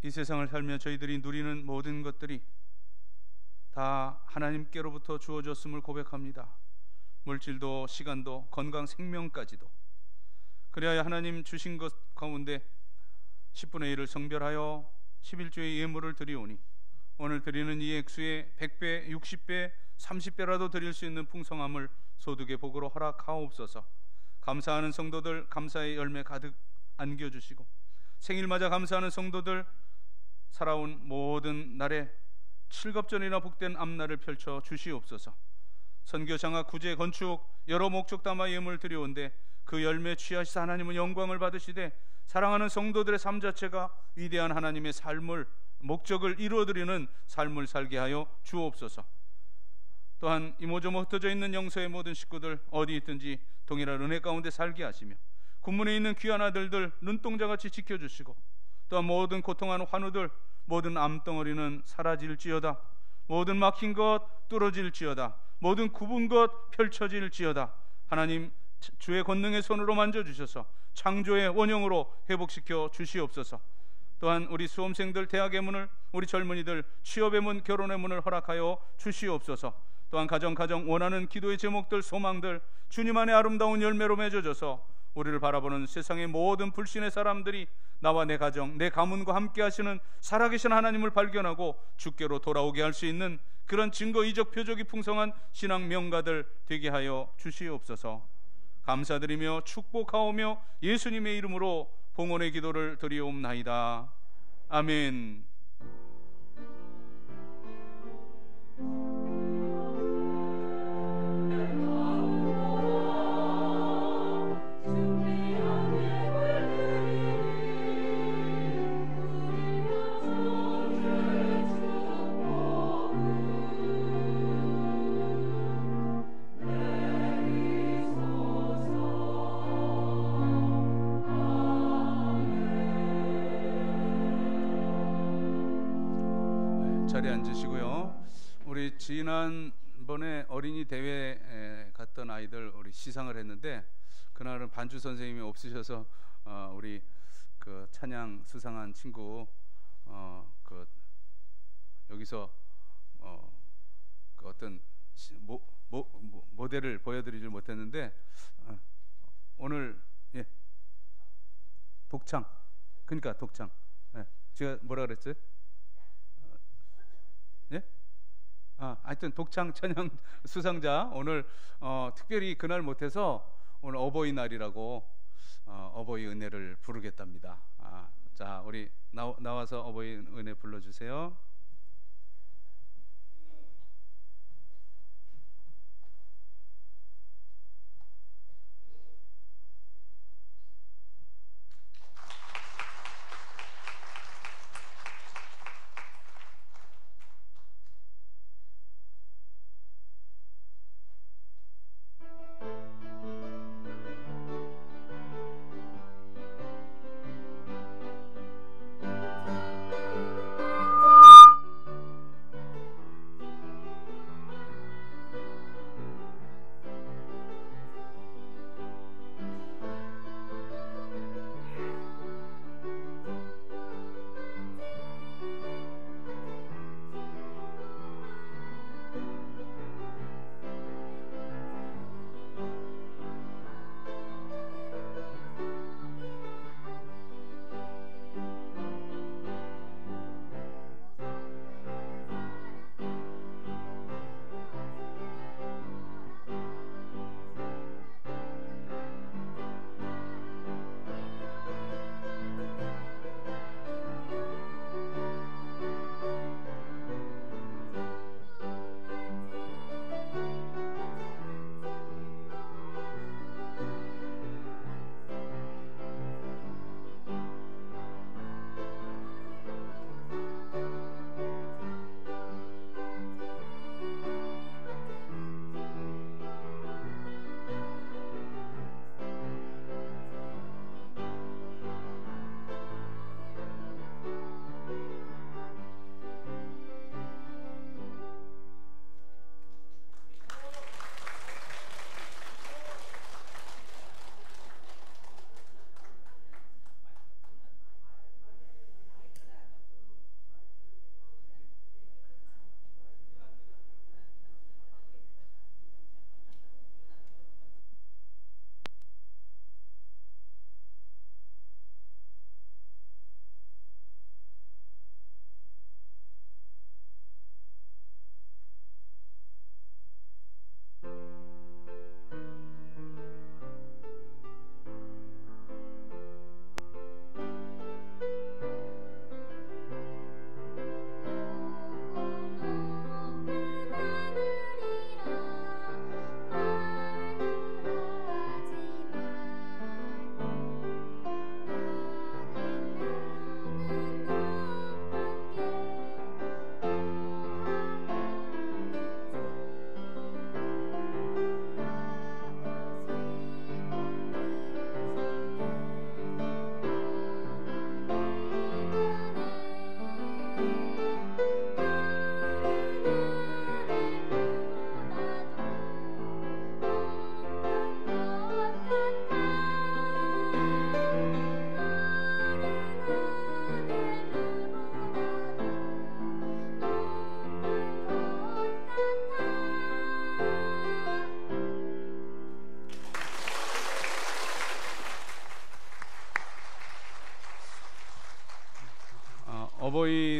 이 세상을 살며 저희들이 누리는 모든 것들이 다 하나님께로부터 주어졌음을 고백합니다. 물질도 시간도 건강 생명까지도. 그래야 하나님 주신 것 가운데 10분의 1을 성별하여 11조의 예물을 드리오니 오늘 드리는 이 액수의 100배, 60배, 30배라도 드릴 수 있는 풍성함을 소득의 복으로 허락하옵소서. 감사하는 성도들 감사의 열매 가득 안겨주시고, 생일 맞아 감사하는 성도들 살아온 모든 날에 칠갑전이나 복된 앞날을 펼쳐 주시옵소서. 선교 장학 구제 건축 여러 목적 담아 예물 드려온데 그 열매 취하시사 하나님은 영광을 받으시되 사랑하는 성도들의 삶 자체가 위대한 하나님의 삶을 목적을 이루어드리는 삶을 살게 하여 주옵소서. 또한 이모저모 흩어져 있는 영서의 모든 식구들 어디 있든지 동일한 은혜 가운데 살게 하시며 군문에 있는 귀한 아들들 눈동자같이 지켜주시고, 또한 모든 고통하는 환우들 모든 암덩어리는 사라질지어다. 모든 막힌 것 뚫어질지어다. 모든 굽은 것 펼쳐질지어다. 하나님 주의 권능의 손으로 만져주셔서 창조의 원형으로 회복시켜 주시옵소서. 또한 우리 수험생들 대학의 문을, 우리 젊은이들 취업의 문, 결혼의 문을 허락하여 주시옵소서. 또한 가정 원하는 기도의 제목들, 소망들 주님 안에 아름다운 열매로 맺어져서 우리를 바라보는 세상의 모든 불신의 사람들이 나와 내 가정, 내 가문과 함께 하시는 살아계신 하나님을 발견하고 주께로 돌아오게 할 수 있는 그런 증거, 이적, 표적이 풍성한 신앙 명가들 되게 하여 주시옵소서. 감사드리며 축복하오며 예수님의 이름으로 봉헌의 기도를 드리옵나이다. 아멘. 자리에 앉으시고요. 우리 지난번에 어린이 대회에 갔던 아이들 우리 시상을 했는데 그날은 반주 선생님이 없으셔서 우리 그 찬양 수상한 친구 그 여기서 그 어떤 모델을 보여드리질 못했는데 오늘 독창, 그러니까 독창. 제가 뭐라 그랬어요? 하여튼 독창 찬양 수상자 오늘 특별히 그날 못해서 오늘 어버이날이라고 어버이 은혜를 부르겠답니다. 자, 우리 나와서 어버이 은혜 불러주세요.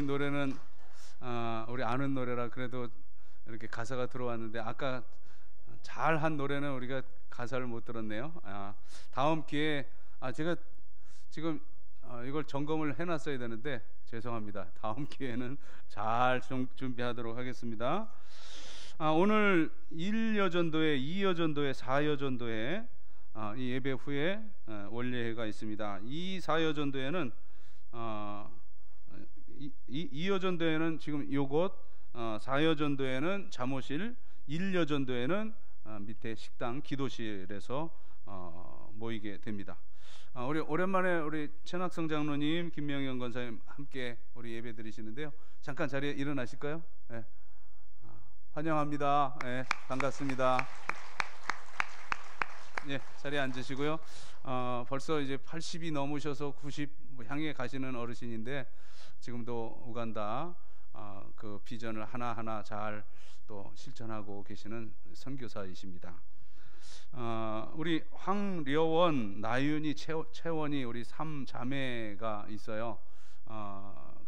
노래는 우리 아는 노래라 그래도 이렇게 가사가 들어왔는데 아까 잘한 노래는 우리가 가사를 못 들었네요. 다음 기회에 제가 지금 이걸 점검을 해놨어야 되는데 죄송합니다. 다음 기회에는 잘 준비하도록 하겠습니다. 오늘 1여전도회, 2여전도회, 4여전도회 이 예배 후에 원례회가 있습니다. 이 4여전도회는 2여전도회는 지금 이곳, 4여전도회는 잠옷실, 1여전도회는 밑에 식당 기도실에서 모이게 됩니다. 우리 오랜만에 우리 천학성 장로님, 김명현 권사님 함께 우리 예배 드리시는데요. 잠깐 자리에 일어나실까요? 네. 환영합니다. 네, 반갑습니다. 네, 자리에 앉으시고요. 벌써 이제 80이 넘으셔서 90 향해 가시는 어르신인데 지금도 우간다 그 비전을 하나하나 잘 또 실천하고 계시는 선교사이십니다. 우리 황려원, 나윤이, 채원이 우리 3자매가 있어요.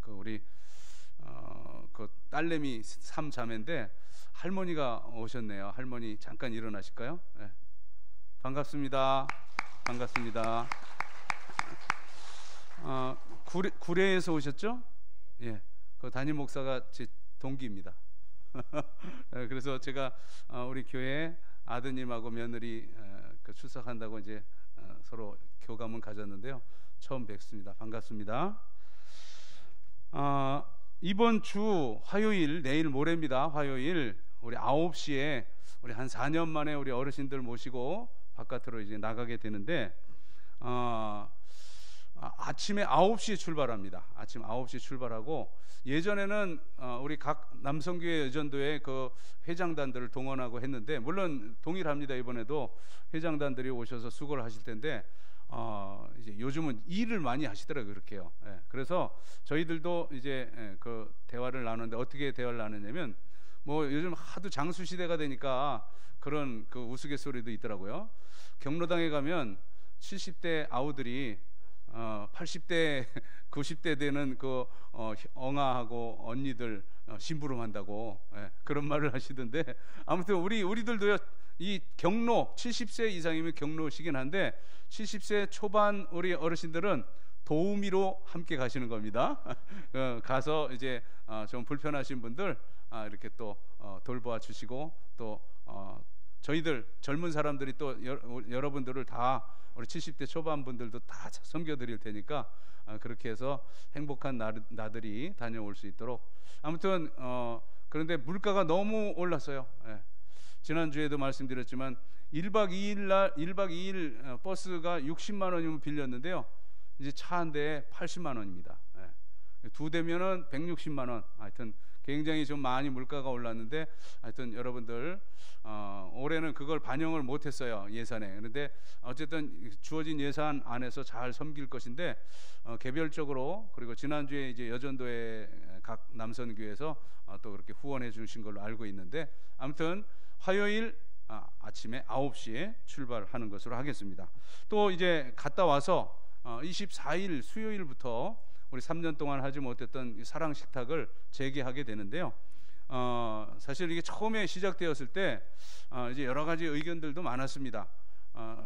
그 우리 그 딸내미 3자매인데 할머니가 오셨네요. 할머니 잠깐 일어나실까요? 네. 반갑습니다. 반갑습니다. 구례에서 오셨죠? 예, 그 담임 목사가 제 동기입니다. 그래서 제가 우리 교회 아드님하고 며느리 그 출석한다고 이제 서로 교감은 가졌는데요. 처음 뵙습니다. 반갑습니다. 이번 주 화요일, 내일 모레입니다. 화요일 우리 9시에 우리 한 4년 만에 우리 어르신들 모시고 바깥으로 이제 나가게 되는데 아침에 9시에 출발합니다. 아침 9시에 출발하고 예전에는 우리 각 남성교회 여전도에 그 회장단들을 동원하고 했는데 물론 동일합니다. 이번에도 회장단들이 오셔서 수고를 하실 텐데 이제 요즘은 일을 많이 하시더라고요. 그렇게요. 예, 그래서 저희들도 이제 그 대화를 나누는데 어떻게 대화를 나누냐면 뭐 요즘 하도 장수 시대가 되니까 그런 그 우스갯소리도 있더라고요. 경로당에 가면 70대 아우들이 80대 90대 되는 그 엉아하고 언니들 심부름한다고 그런 말을 하시던데 아무튼 우리들도요 이 경로 70세 이상이면 경로시긴 한데 70세 초반 우리 어르신들은 도우미로 함께 가시는 겁니다. 가서 이제 좀 불편하신 분들 이렇게 또 돌보아 주시고 또 저희들 젊은 사람들이 또 여러분들을 다 우리 70대 초반 분들도 다 섬겨드릴 테니까 그렇게 해서 행복한 나들이 다녀올 수 있도록 아무튼 그런데 물가가 너무 올랐어요. 예. 지난주에도 말씀드렸지만 1박 2일 버스가 60만 원이면 빌렸는데요. 이제 차 한 대에 80만 원입니다. 예. 두 대면은 160만 원. 하여튼 굉장히 좀 많이 물가가 올랐는데 하여튼 여러분들 올해는 그걸 반영을 못했어요. 예산에. 그런데 어쨌든 주어진 예산 안에서 잘 섬길 것인데 개별적으로 그리고 지난주에 이제 여전도의 각 남선교회에서 또 그렇게 후원해 주신 걸로 알고 있는데 아무튼 화요일 아침에 9시에 출발하는 것으로 하겠습니다. 또 이제 갔다 와서 24일 수요일부터 우리 3년 동안 하지 못했던 사랑 식탁을 재개하게 되는데요. 사실 이게 처음에 시작되었을 때 이제 여러 가지 의견들도 많았습니다.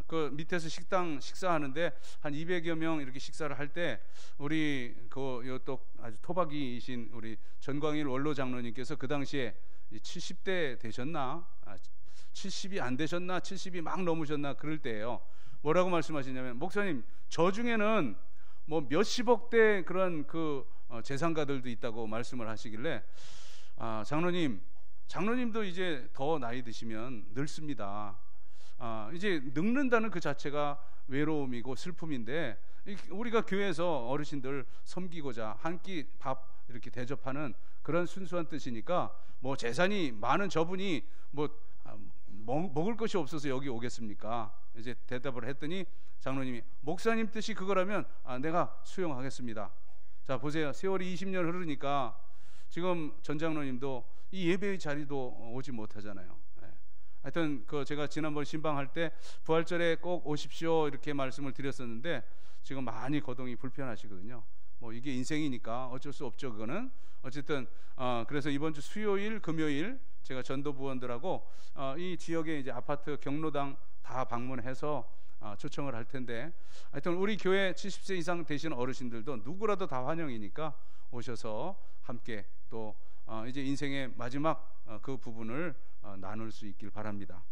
그 밑에서 식사하는데 한 200여 명 이렇게 식사를 할 때 우리 또 아주 토박이이신 우리 전광일 원로 장로님께서 그 당시에 70대 되셨나? 70이 안 되셨나? 70이 막 넘으셨나? 그럴 때예요. 뭐라고 말씀하시냐면 목사님 저 중에는 뭐 몇십억대 그런 그 재산가들도 있다고 말씀을 하시길래 장로님도 이제 더 나이 드시면 늙습니다. 이제 늙는다는 그 자체가 외로움이고 슬픔인데 우리가 교회에서 어르신들 섬기고자 한 끼 밥 이렇게 대접하는 그런 순수한 뜻이니까 뭐 재산이 많은 저분이 먹을 것이 없어서 여기 오겠습니까? 이제 대답을 했더니 장로님이 목사님 뜻이 그거라면 내가 수용하겠습니다. 자 보세요. 세월이 20년 흐르니까 지금 전 장로님도 이 예배의 자리도 오지 못하잖아요. 하여튼 제가 지난번 신방할 때 부활절에 꼭 오십시오 이렇게 말씀을 드렸었는데 지금 많이 거동이 불편하시거든요. 뭐 이게 인생이니까 어쩔 수 없죠. 그거는 어쨌든 그래서 이번 주 수요일, 금요일 제가 전도 부원들하고 이 지역의 이제 아파트 경로당 다 방문해서 초청을 할 텐데, 하여튼 우리 교회 70세 이상 되신 어르신들도 누구라도 다 환영이니까 오셔서 함께 또 이제 인생의 마지막 그 부분을 나눌 수 있길 바랍니다.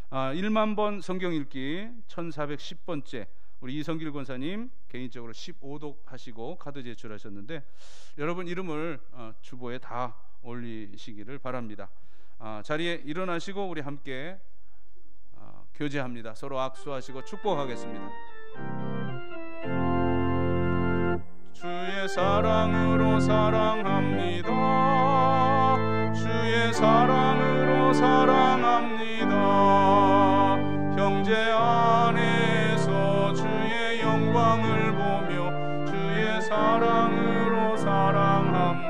1만 번 성경 읽기 1410번째 우리 이성길 권사님 개인적으로 15독 하시고 카드 제출하셨는데, 여러분 이름을 주보에 다 올리시기를 바랍니다. 자리에 일어나시고 우리 함께 교제합니다. 서로 악수하시고 축복하겠습니다. 주의 사랑으로 사랑합니다. 주의 사랑으로 사랑합니다. 형제 안에서 주의 영광을 보며 주의 사랑으로 사랑합니다.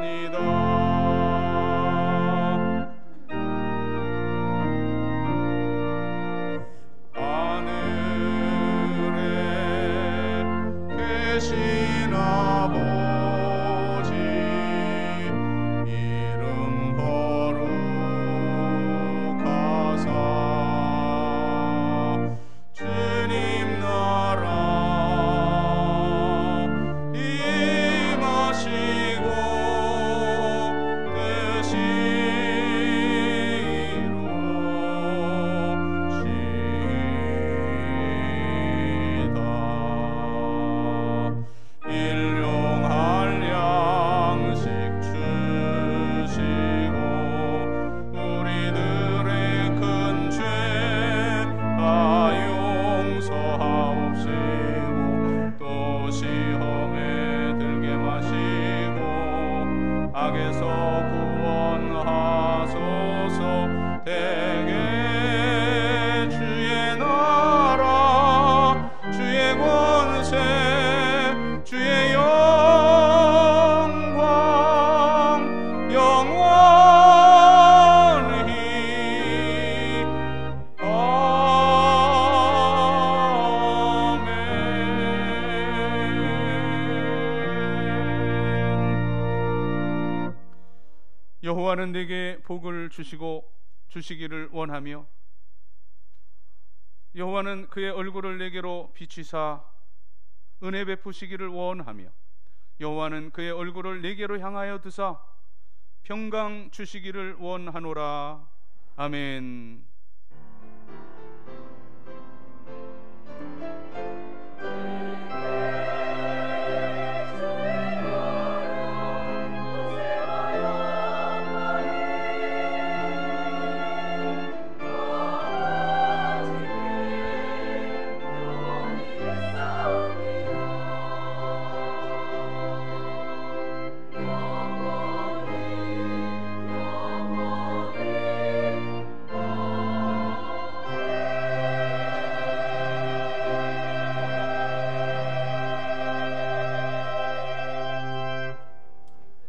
여호와는 내게 복을 주시기를 원하며 여호와는 그의 얼굴을 내게로 비추사 은혜 베푸시기를 원하며 여호와는 그의 얼굴을 내게로 향하여 드사 평강 주시기를 원하노라. 아멘.